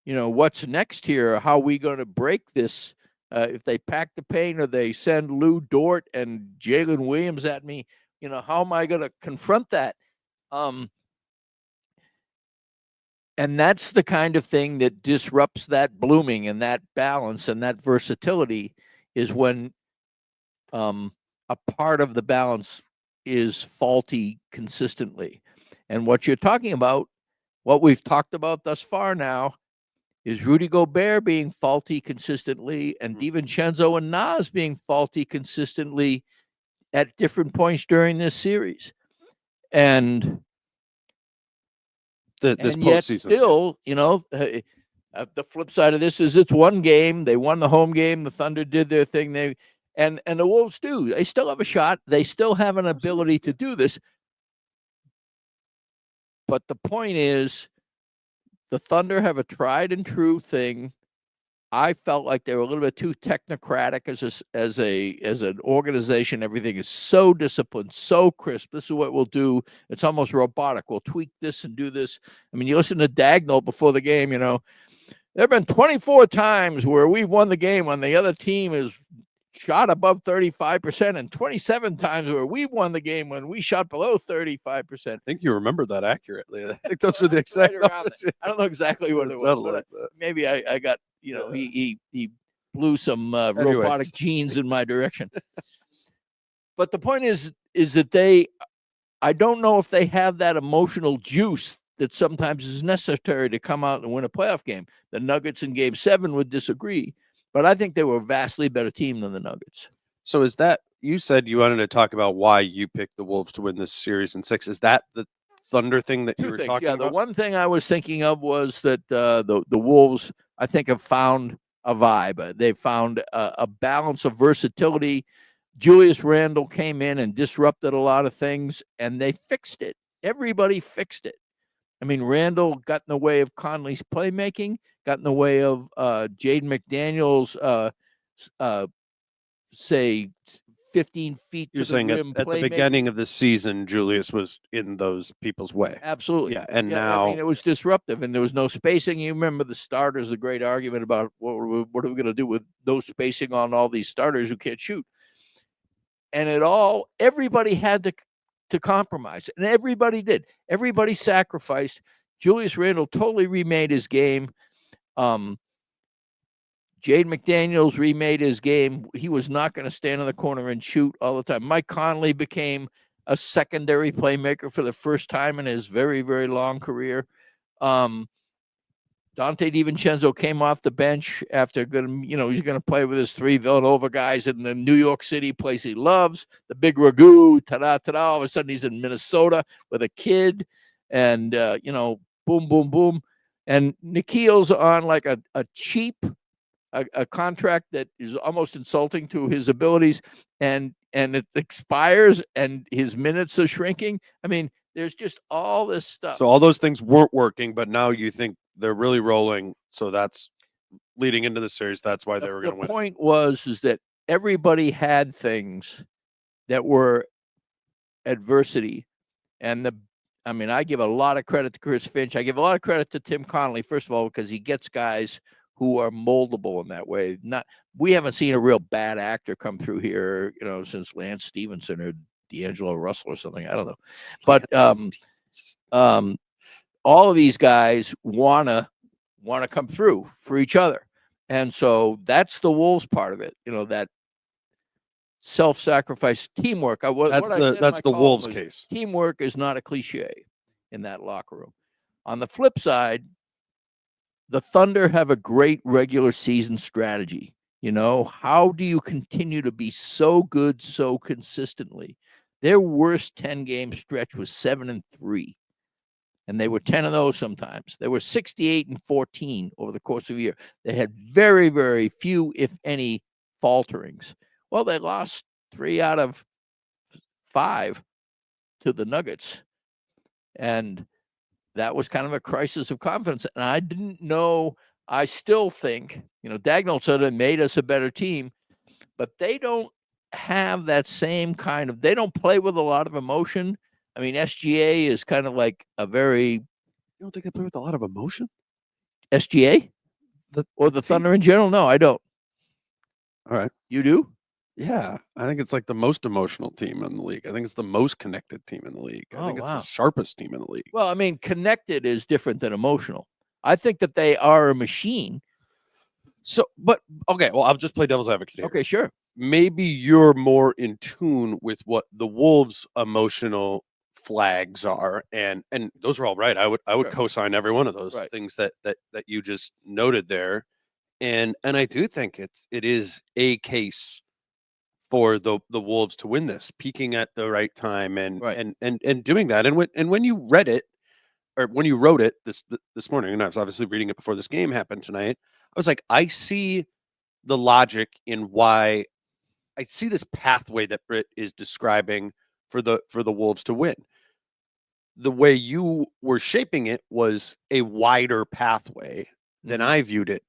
what's next here? How are we going to break this? If they pack the paint or they send Lou Dort and Jalen Williams at me, how am I going to confront that? And that's the kind of thing that disrupts that blooming and that balance and that versatility, is when a part of the balance is faulty consistently. And what you're talking about, what we've talked about thus far now, is Rudy Gobert being faulty consistently and DiVincenzo and Naz being faulty consistently at different points during this series. And this postseason, still, the flip side of this is it's one game. They won the home game. The Thunder did their thing. And the Wolves do. They still have a shot. They still have an ability to do this. But the point is, the Thunder have a tried and true thing. I felt like they were a little bit too technocratic as an organization. Everything is so disciplined, so crisp. This is what we'll do. It's almost robotic. We'll tweak this and do this. I mean, you listen to Dagnall before the game, there have been 24 times where we've won the game when the other team is shot above 35%, and 27 times where we won the game when we shot below 35%. I think you remember that accurately. I think those were the exact numbers. I don't know exactly what it was. Like maybe I got, he blew some robotic genes in my direction. But the point is that I don't know if they have that emotional juice that sometimes is necessary to come out and win a playoff game. The Nuggets in Game 7 would disagree. But I think they were a vastly better team than the Nuggets. So is that, you said you wanted to talk about why you picked the Wolves to win this series in 6. Is that the Thunder thing that you were talking about? The one thing I was thinking of was that the Wolves, I think, have found a vibe. They found a balance of versatility. Julius Randle came in and disrupted a lot of things, and they fixed it. Everybody fixed it. I mean, Randall got in the way of Conley's playmaking, got in the way of Jaden McDaniels, say 15 feet You're to the saying rim at the playmaking. beginning of the season, Julius was in those people's way. Absolutely. Yeah, and I now mean, it was disruptive, and there was no spacing. You remember the starters, the great argument about what are we going to do with no spacing on all these starters who can't shoot. And everybody had to compromise, and everybody did. Everybody sacrificed. Julius Randle totally remade his game. Jade McDaniels remade his game. He was not going to stand in the corner and shoot all the time. Mike Conley became a secondary playmaker for the first time in his very, very long career. Dante DiVincenzo came off the bench after he's going to play with his 3 Villanova guys in the New York City place he loves, the big ragu, ta-da. All of a sudden he's in Minnesota with a kid, and boom, boom, boom. And Nikhil's on like a cheap a contract that is almost insulting to his abilities, and it expires, and his minutes are shrinking. I mean, there's just all this stuff. So all those things weren't working, but now you think they're really rolling. So that's leading into the series. That's why they were going to win. The point is that everybody had things that were adversity, and I give a lot of credit to Chris Finch. I give a lot of credit to Tim Connolly, first of all, because he gets guys who are moldable in that way. We haven't seen a real bad actor come through here, since Lance Stevenson or D'Angelo Russell or something. I don't know, but all of these guys wanna come through for each other, and so that's the Wolves part of it. That self-sacrifice, teamwork. That's the Wolves case. Teamwork is not a cliche in that locker room. On the flip side, the Thunder have a great regular season strategy. How do you continue to be so good so consistently? Their worst 10-game stretch was 7-3, and they were 10 of those sometimes. They were 68-14 over the course of a year. They had very, very few, if any, falterings. Well, they lost 3 out of 5 to the Nuggets, and that was kind of a crisis of confidence. And I didn't know. I still think, Dagnall said it made us a better team, but they don't have that same kind of, they don't play with a lot of emotion. I mean, SGA is kind of like a very. You don't think they play with a lot of emotion? SGA? Or the Thunder in general? No, I don't. All right. You do? Yeah, I think it's like the most emotional team in the league. I think it's the most connected team in the league. I think it's the sharpest team in the league. Well, I mean, connected is different than emotional. I think that they are a machine. So, but okay, well, I'll just play devil's advocate here. Okay, sure. Maybe you're more in tune with what the Wolves' emotional flags are, and those are all right. I would Sure. co-sign every one of those things that you just noted there, and I do think it is a case for the Wolves to win this, peaking at the right time and doing that. And when you read it, or when you wrote it this morning, and I was obviously reading it before this game happened tonight, I was like, I see the logic in why. I see this pathway that Britt is describing for the Wolves to win. The way you were shaping it was a wider pathway than I viewed it,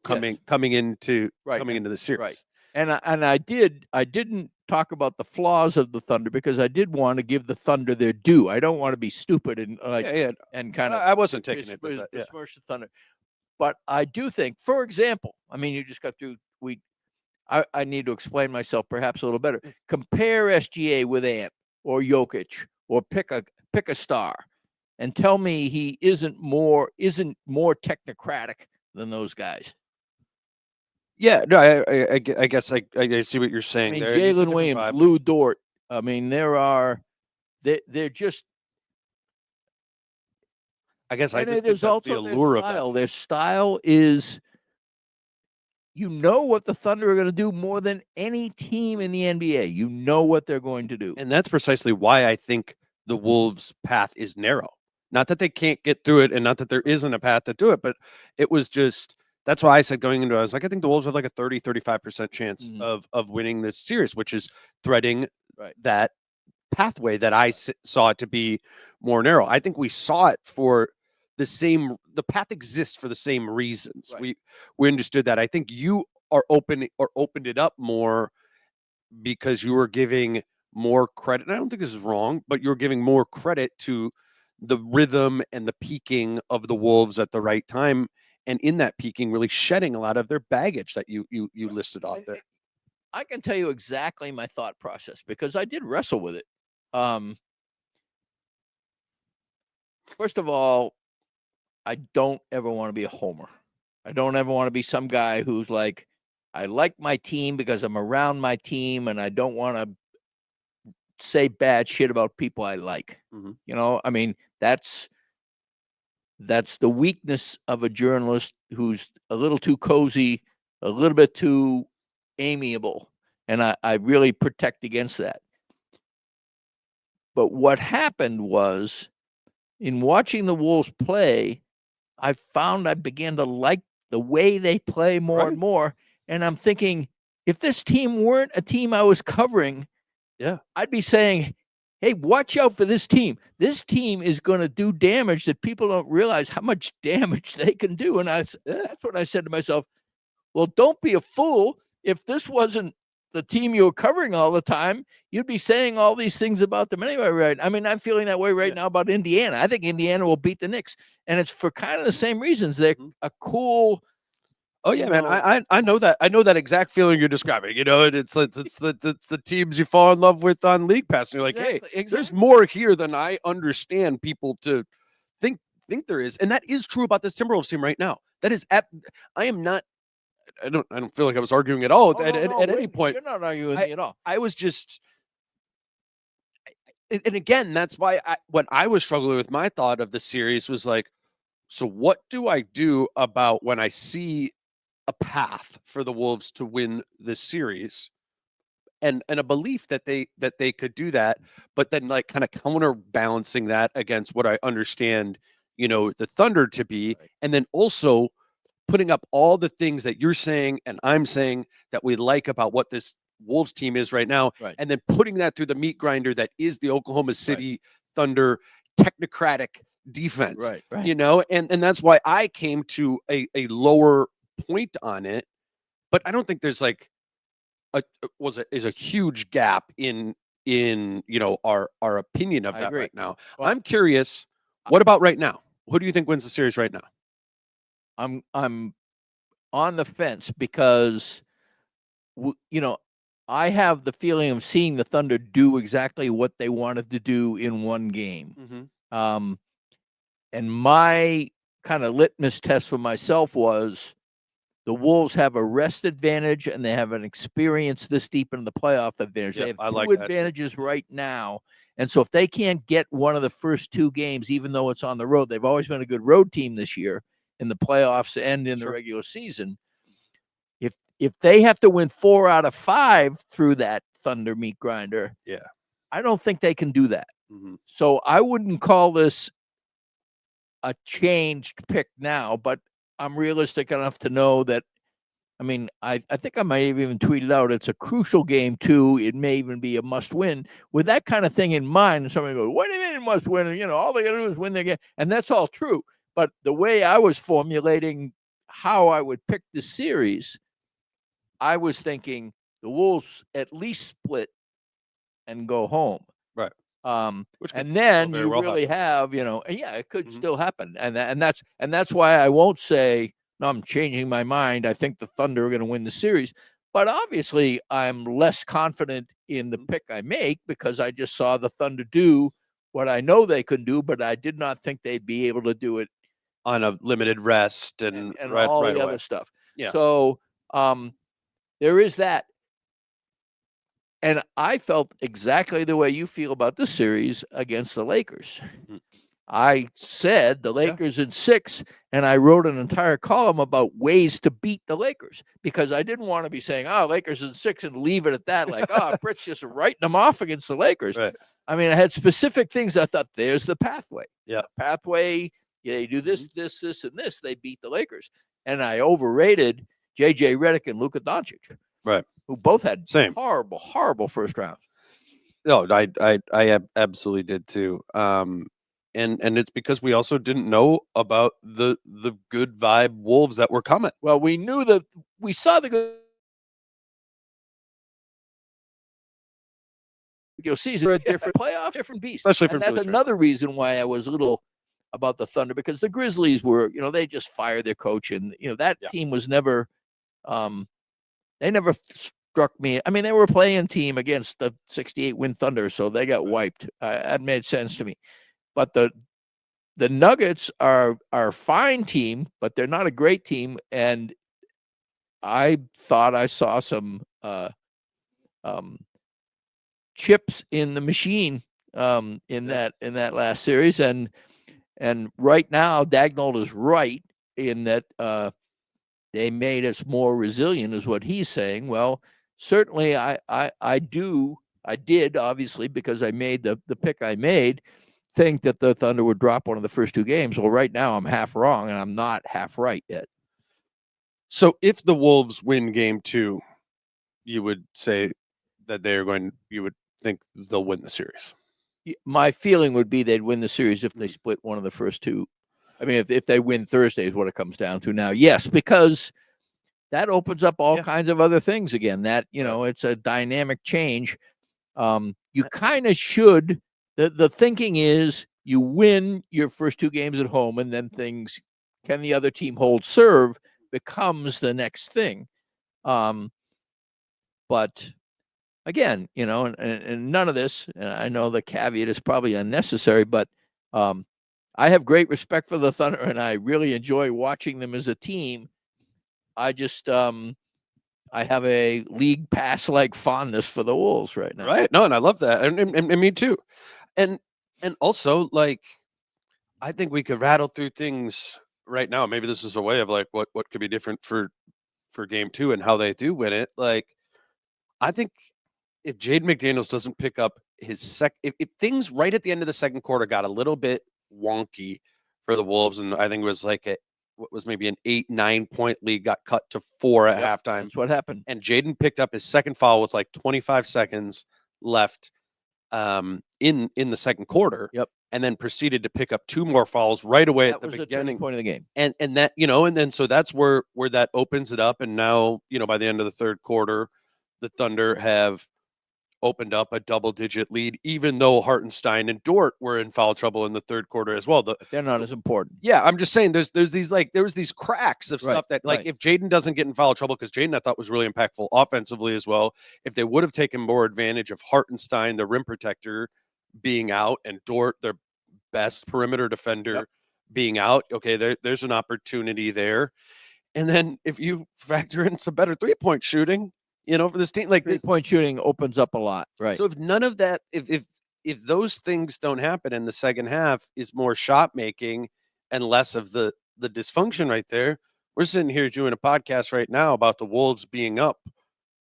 coming into the series. Right. And I didn't talk about the flaws of the Thunder because I did want to give the Thunder their due. I don't want to be stupid and and kind of. I wasn't taking it as that. Besmirch the Thunder, but I do think, for example, I mean, you just got through. I need to explain myself perhaps a little better. Compare SGA with Ant or Jokic, or pick a star, and tell me he isn't more technocratic than those guys. Yeah, no, I guess I see what you're saying. I mean, Jalen Williams, Lou Dort. I mean, they're just. I guess I just think that's the allure of that. Their style is, what the Thunder are going to do more than any team in the NBA. You know what they're going to do. And that's precisely why I think the Wolves' path is narrow. Not that they can't get through it, and not that there isn't a path to do it, but it was just. That's why I said going into it, I was like, I think the Wolves have like a 30-35% chance of winning this series, which is threading that pathway that I saw it to be more narrow. I think we saw it for the path exists for the same reasons. Right. We understood that. I think you are opened it up more because you were giving more credit. And I don't think this is wrong, but you're giving more credit to the rhythm and the peaking of the Wolves at the right time. And in that peaking, really shedding a lot of their baggage that you listed off there. I can tell you exactly my thought process because I did wrestle with it. First of all, I don't ever want to be a homer. I don't ever want to be some guy who's like, I like my team because I'm around my team and I don't want to say bad shit about people I like. Mhm. You know, I mean, that's the weakness of a journalist who's a little too cozy, a little bit too amiable. And I really protect against that. But what happened was, in watching the Wolves play, I found I began to like the way they play more and more. And I'm thinking, if this team weren't a team I was covering, I'd be saying, hey, watch out for this team. This team is going to do damage that people don't realize how much damage they can do. And that's what I said to myself. Well, don't be a fool. If this wasn't the team you were covering all the time, you'd be saying all these things about them anyway, right? I mean, I'm feeling that way right now about Indiana. I think Indiana will beat the Knicks, and it's for kind of the same reasons. They're a cool. Oh yeah, man. I know that. I know that exact feeling you're describing. You know, it's the teams you fall in love with on League Pass, and you're like, hey, there's more here than I understand people to think there is, and that is true about this Timberwolves team right now. That is I am not. I don't feel like I was arguing at all at any point. You're not arguing with me at all. I was just, and again, that's why what I was struggling with my thought of the series was like, so what do I do about when I see a path for the Wolves to win this series, and a belief that they could do that, but then like kind of counterbalancing that against what I understand, the Thunder to be, and then also putting up all the things that you're saying and I'm saying that we like about what this Wolves team is right now, and then putting that through the meat grinder that is the Oklahoma City Thunder technocratic defense, and that's why I came to a lower point on it. But I don't think there's like is a huge gap in our opinion of that right now. Well, I'm curious, what about right now? Who do you think wins the series right now? I'm on the fence because I have the feeling of seeing the Thunder do exactly what they wanted to do in one game. And my kind of litmus test for myself was the Wolves have a rest advantage and they have an experience this deep in the playoff advantage. They have two advantages right now. And so if they can't get one of the first two games, even though it's on the road, they've always been a good road team this year in the playoffs and in the regular season. If they have to win 4 out of 5 through that Thunder meat grinder, I don't think they can do that. So I wouldn't call this a changed pick now, but I'm realistic enough to know that, I mean, I think I might have even tweeted out it's a crucial game too. It may even be a must win. With that kind of thing in mind, and somebody goes, what do you mean must win? And, all they got to do is win their game. And that's all true. But the way I was formulating how I would pick the series, I was thinking the Wolves at least split and go home. Right. And then you really have, it could still happen. And that's why I won't say, no, I'm changing my mind. I think the Thunder are going to win the series. But obviously, I'm less confident in the pick I make because I just saw the Thunder do what I know they can do, but I did not think they'd be able to do it on a limited rest and all the other stuff. Yeah. So there is that. And I felt exactly the way you feel about this series against the Lakers. I said the Lakers in 6, and I wrote an entire column about ways to beat the Lakers because I didn't want to be saying, Lakers in 6 and leave it at that. Like, Britt's just writing them off against the Lakers. Right. I mean, I had specific things. I thought, there's the pathway. Yeah. The pathway, they do this, this, and this. They beat the Lakers. And I overrated J.J. Redick and Luka Doncic. Right. Who both had horrible, horrible first rounds. No, I absolutely did too. And it's because we also didn't know about the good vibe Wolves that were coming. Well, we knew that we saw the good season. They're a different playoff, different beast. Especially And from that's Philly Strand. another reason why I was a little about the Thunder, because the Grizzlies were, they just fired their coach, and that team was never, they never struck me. I mean, they were a playing team against the 68 win Thunder, so they got wiped. That made sense to me. But the Nuggets are a fine team, but they're not a great team. And I thought I saw some chips in the machine in that last series. And right now, Dagnall is right in that they made us more resilient, is what he's saying. Well, certainly I did, obviously, because I made the pick I made, think that the Thunder would drop one of the first two games. Well, right now I'm half wrong, and I'm not half right yet. So if the Wolves win game 2, you would say that you would think they'll win the series. My feeling would be they'd win the series if they split one of the first two. I mean, if they win Thursday is what it comes down to now. Yes, because that opens up all kinds of other things again. That, it's a dynamic change. You kind of should. The thinking is you win your first two games at home, and then can the other team hold serve becomes the next thing. But again, and none of this, and I know the caveat is probably unnecessary, but I have great respect for the Thunder, and I really enjoy watching them as a team. I just I have a league pass like fondness for the Wolves right now. Right. No, and I love that. And me too. And also, like, I think we could rattle through things right now. Maybe this is a way of like what could be different for game 2 and how they do win it. Like, I think if Jaden McDaniels doesn't pick up his if things right at the end of the second quarter got a little bit wonky for the Wolves, and I think it was like what was maybe an 8-9 point lead got cut to 4 at halftime. That's what happened. And Jaden picked up his second foul with like 25 seconds left in the second quarter. Yep. And then proceeded to pick up 2 more fouls right away at the beginning point of the game. And that, and then so that's where that opens it up. And now, by the end of the third quarter, the Thunder have opened up a double-digit lead, even though Hartenstein and Dort were in foul trouble in the third quarter as well. They're not as important. Yeah, I'm just saying there was these cracks of stuff that, like, if Jaden doesn't get in foul trouble, because Jaden I thought was really impactful offensively as well, if they would have taken more advantage of Hartenstein, the rim protector, being out, and Dort, their best perimeter defender, being out, okay, there's an opportunity there. And then if you factor in some better three-point shooting, for this team, like three-point shooting opens up a lot, right? So if none of that, if those things don't happen in the second half, is more shot making and less of the dysfunction right there. We're sitting here doing a podcast right now about the Wolves being up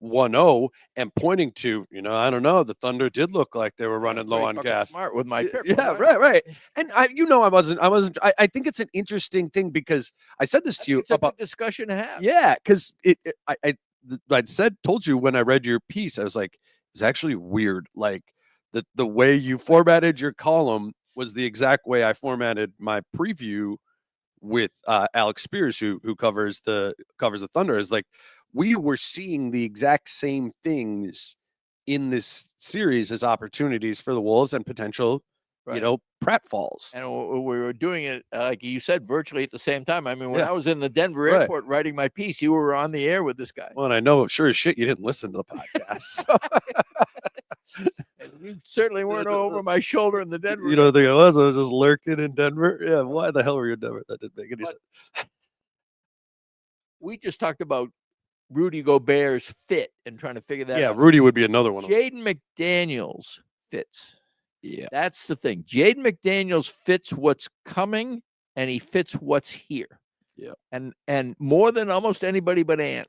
1-0 and pointing to, I don't know, the Thunder did look like they were running low on gas. Smart with my pick. Yeah, right. And I wasn't. I think it's an interesting thing because I said this to you about discussion to have. Yeah, because I'd told you when I read your piece, I was like, it's actually weird. Like the way you formatted your column was the exact way I formatted my preview with Alex Spears, who covers the Thunder. Is like we were seeing the exact same things in this series as opportunities for the Wolves and potential, pratfalls. And we were doing it, like you said, virtually at the same time. I mean, when I was in the Denver airport writing my piece, you were on the air with this guy. Well, and I know sure as shit you didn't listen to the podcast. And you certainly weren't over my shoulder in the Denver. You don't think I was? I was just lurking in Denver. Yeah, why the hell were you in Denver? That didn't make any sense. We just talked about Rudy Gobert's fit and trying to figure that out. Yeah, Rudy would be another one. Jaden McDaniels fits. Yeah. That's the thing. Jaden McDaniels fits what's coming, and he fits what's here. Yeah. And more than almost anybody but Ant,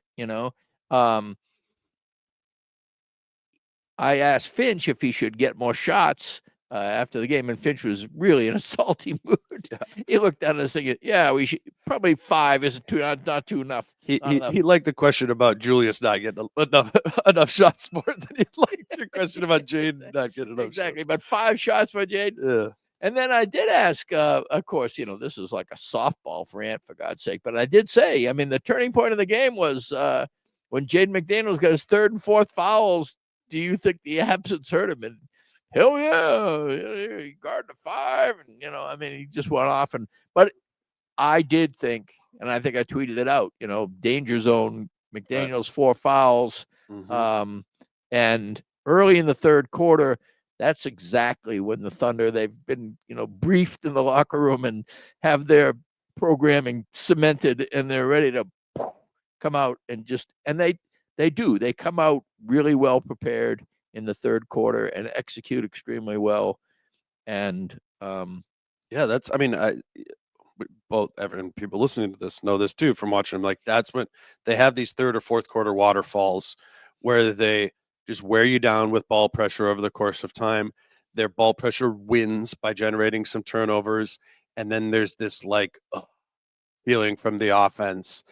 I asked Finch if he should get more shots after the game, and Finch was really in a salty mood. court. He looked at us thinking, "Yeah, we should probably 5 isn't not too enough." He liked the question about Julius not getting enough shots more than he liked your question about Jade not getting enough exactly, but 5 shots for Jade. Yeah. And then I did ask, of course, this is like a softball for Ant, for God's sake. But I did say, I mean, the turning point of the game was when Jaden McDaniels got his 3rd and 4th fouls. Do you think the absence hurt him? And hell yeah, he guarded the 5, and I mean, he just went off. But I did think, and I think I tweeted it out. Danger zone. McDaniels 4 fouls, and early in the 3rd quarter. That's exactly when the Thunder, they've been, briefed in the locker room and have their programming cemented, and they're ready to come out and they come out really well prepared in the 3rd quarter and execute extremely well. And that's, I mean, both everyone, people listening to this know this too from watching them. Like, that's when they have these 3rd or 4th quarter waterfalls where they just wear you down with ball pressure over the course of time. Their ball pressure wins by generating some turnovers, and then there's this feeling from the offense,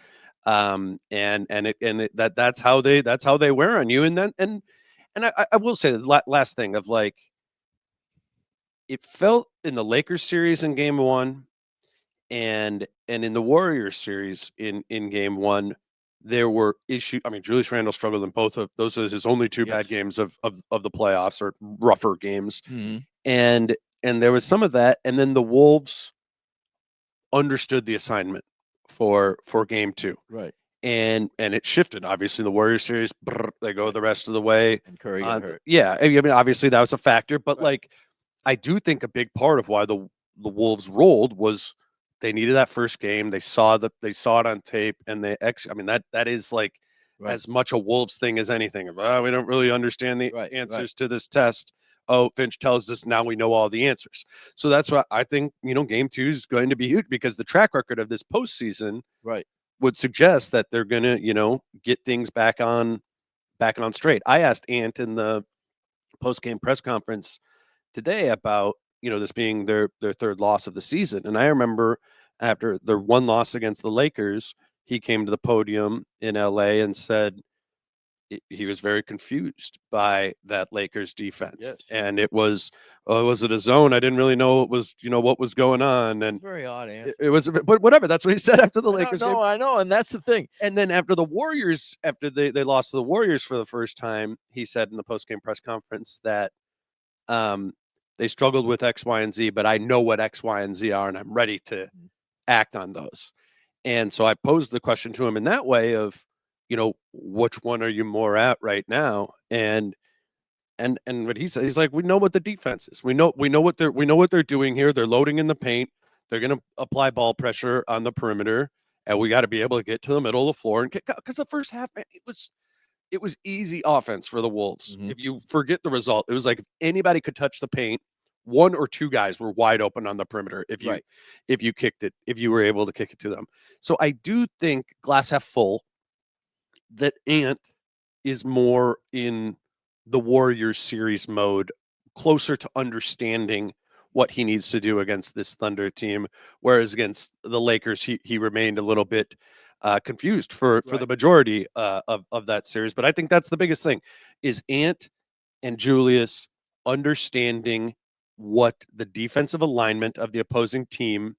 that's how they wear on you. And then and I will say the last thing of it felt in the Lakers series in Game 1, and in the Warriors series in Game 1. There were issues. I mean, Julius Randle struggled in both of those. Are his only 2 bad games of the playoffs, or rougher games. And there was some of that. And then the Wolves understood the assignment for Game 2. Right. And it shifted. Obviously, the Warriors series, they go the rest of the way. And Curry got hurt. Yeah. I mean, obviously that was a factor. But I do think a big part of why the Wolves rolled was they needed that first game. They saw it on tape, and I mean, that is as much a Wolves thing as anything. We don't really understand the answers to this test. Oh, Finch tells us now we know all the answers. So that's why I think, Game 2 is going to be huge, because the track record of this postseason would suggest that they're going to, get things back on straight. I asked Ant in the post-game press conference today about, this being their 3rd loss of the season. And I remember after their 1 loss against the Lakers, he came to the podium in LA and said he was very confused by that Lakers defense. Yes. And it was it a zone? I didn't really know it was, what was going on. And very odd answer. It was, but whatever. That's what he said after the Lakers game. I know. And that's the thing. And then after the Warriors, after they lost to the Warriors for the first time, he said in the post-game press conference that they struggled with X, Y, and Z, but I know what X, Y, and Z are, and I'm ready to act on those. And so I posed the question to him in that way of, which one are you more at right now? And what he said, he's like, we know what the defense is. We know what they're doing here. They're loading in the paint. They're going to apply ball pressure on the perimeter, and we got to be able to get to the middle of the floor and kick out. Because the first half, man, it was easy offense for the Wolves. If you forget the result, it was like if anybody could touch the paint, 1 or 2 guys were wide open on the perimeter. If you kicked it, if you were able to kick it to them. So I do think, glass half full, that Ant is more in the Warriors series mode, closer to understanding what he needs to do against this Thunder team, whereas against the Lakers, he remained a little bit confused for the majority of that series. But I think that's the biggest thing, is Ant and Julius understanding what the defensive alignment of the opposing team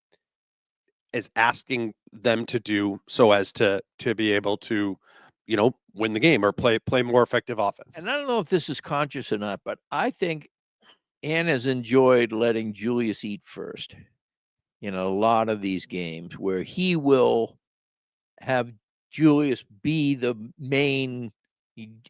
is asking them to do, so as to be able to, win the game or play more effective offense. And I don't know if this is conscious or not, but I think Ann has enjoyed letting Julius eat first in a lot of these games, where he will have Julius be the main.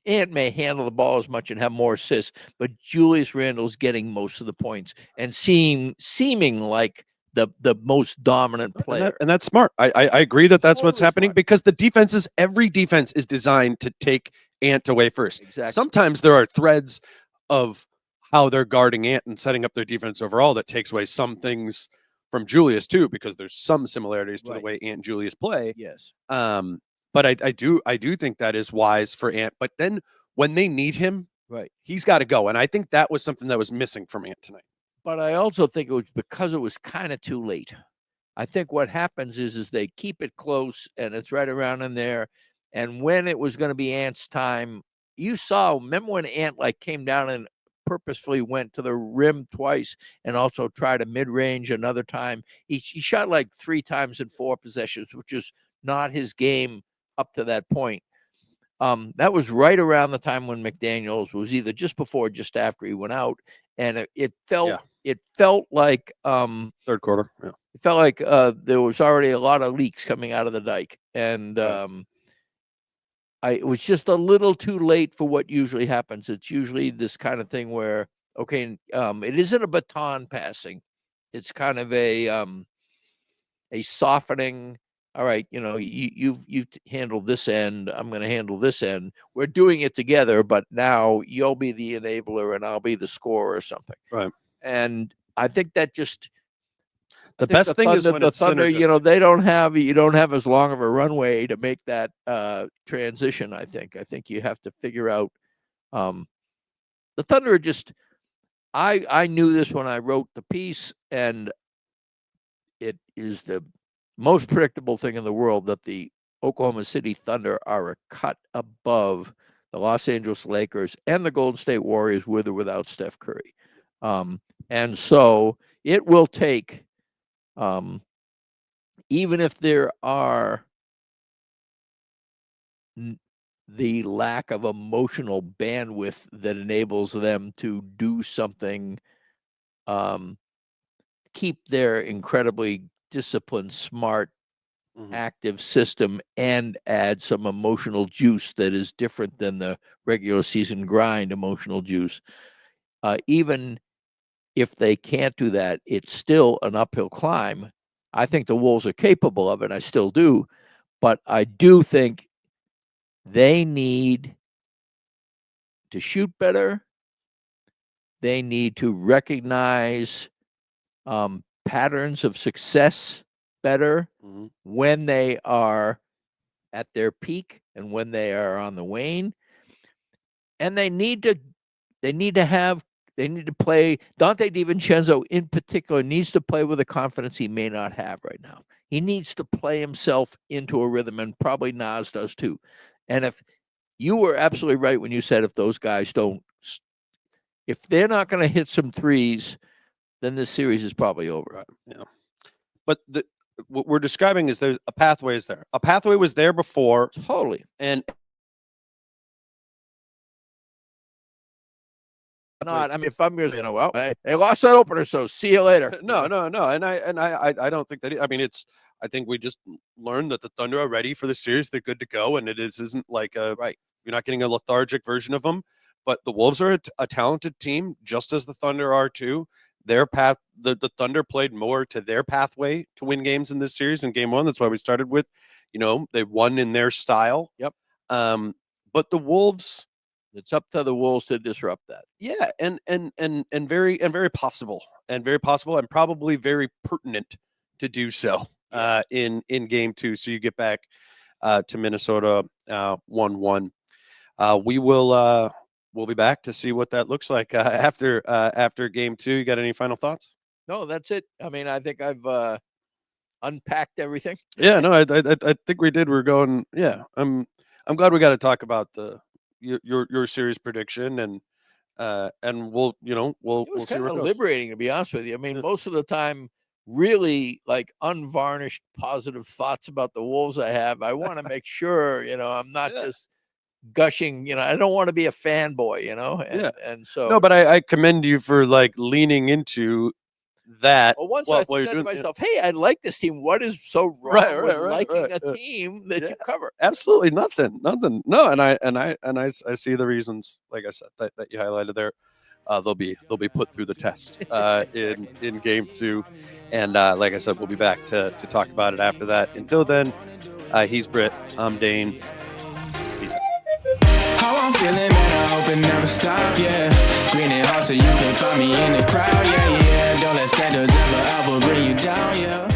Ant may handle the ball as much and have more assists, but Julius Randle's getting most of the points and seeming like the most dominant player. And that's smart. I agree that's totally what's happening, smart. because every defense is designed to take Ant away first. Exactly. Sometimes there are threads of how they're guarding Ant and setting up their defense overall that takes away some things from Julius too, because there's some similarities to the way Ant and Julius play. Yes. But I do think that is wise for Ant. But then when they need him, right, he's got to go. And I think that was something that was missing from Ant tonight. But I also think it was because it was kind of too late. I think what happens is they keep it close and it's right around in there. And when it was going to be Ant's time, you saw, remember when Ant like came down and purposefully went to the rim twice and also tried a mid-range another time. He shot like 3 times in 4 possessions, which is not his game up to that point. That was right around the time when McDaniels was either just before or just after he went out. And it felt like third quarter. Yeah. it felt like there was already a lot of leaks coming out of the dike. And it was just a little too late for what usually happens. It's usually this kind of thing where, okay, it isn't a baton passing. It's kind of a softening. All right, you've handled this end. I'm going to handle this end. We're doing it together, but now you'll be the enabler and I'll be the scorer or something. Right. And I think that just the best thing is when the it's Thunder, synergistic. you don't have as long of a runway to make that transition. I think you have to figure out the Thunder are just. I knew this when I wrote the piece, and it is the most predictable thing in the world that the Oklahoma City Thunder are a cut above the Los Angeles Lakers and the Golden State Warriors with or without Steph Curry. And so it will take, even if there are the lack of emotional bandwidth that enables them to do something, keep their incredibly disciplined, smart, active system and add some emotional juice that is different than the regular season grind emotional juice. Even if they can't do that, it's still an uphill climb. I think the Wolves are capable of it. I still do. But I do think they need to shoot better. They need to recognize patterns of success better when they are at their peak and when they are on the wane. And they need to play. Dante DiVincenzo in particular needs to play with a confidence he may not have right now. He needs to play himself into a rhythm, and probably Nas does too. And if you were absolutely right when you said if those guys if they're not going to hit some threes, then this series is probably over. Right. Yeah. But what we're describing is there's a pathway is there. A pathway was there before. Totally. And not, I mean, if I'm going to, well, they lost that opener, so see you later. No. And I don't think that, I mean, I think we just learned that the Thunder are ready for the series. They're good to go. And isn't like you're not getting a lethargic version of them, but the Wolves are a talented team, just as the Thunder are too. Their path, the Thunder played more to their pathway to win games in this series in game 1. That's why we started with, they won in their style. Yep. But the Wolves, it's up to the Wolves to disrupt that. Yeah, and very possible, and probably very pertinent to do so in game 2. So you get back to Minnesota 1-1. We'll be back to see what that looks like after game 2. You got any final thoughts? No, that's it. I mean, I think I've unpacked everything. Yeah, no, I think we did. We're going. Yeah, I'm glad we got to talk about your series prediction and we'll it was we'll see kind where of it goes. liberating, to be honest with you. I mean, most of the time, really like unvarnished positive thoughts about the Wolves I have. I want to make sure, I'm not just gushing, I don't want to be a fanboy, and so. No, but I commend you for like leaning into that. Well, once I said to myself, hey, I like this team. What is so wrong with liking a team that you cover? Absolutely nothing. No, and I see the reasons, like I said, that you highlighted there. They'll be put through the test in game 2, and like I said, we'll be back to talk about it after that. Until then, he's Britt. I'm Dane. Peace out. How I'm feeling, man, I hope it never stop, yeah. Green and hot so you can find me in the crowd, yeah. Don't let standards ever bring you down, yeah.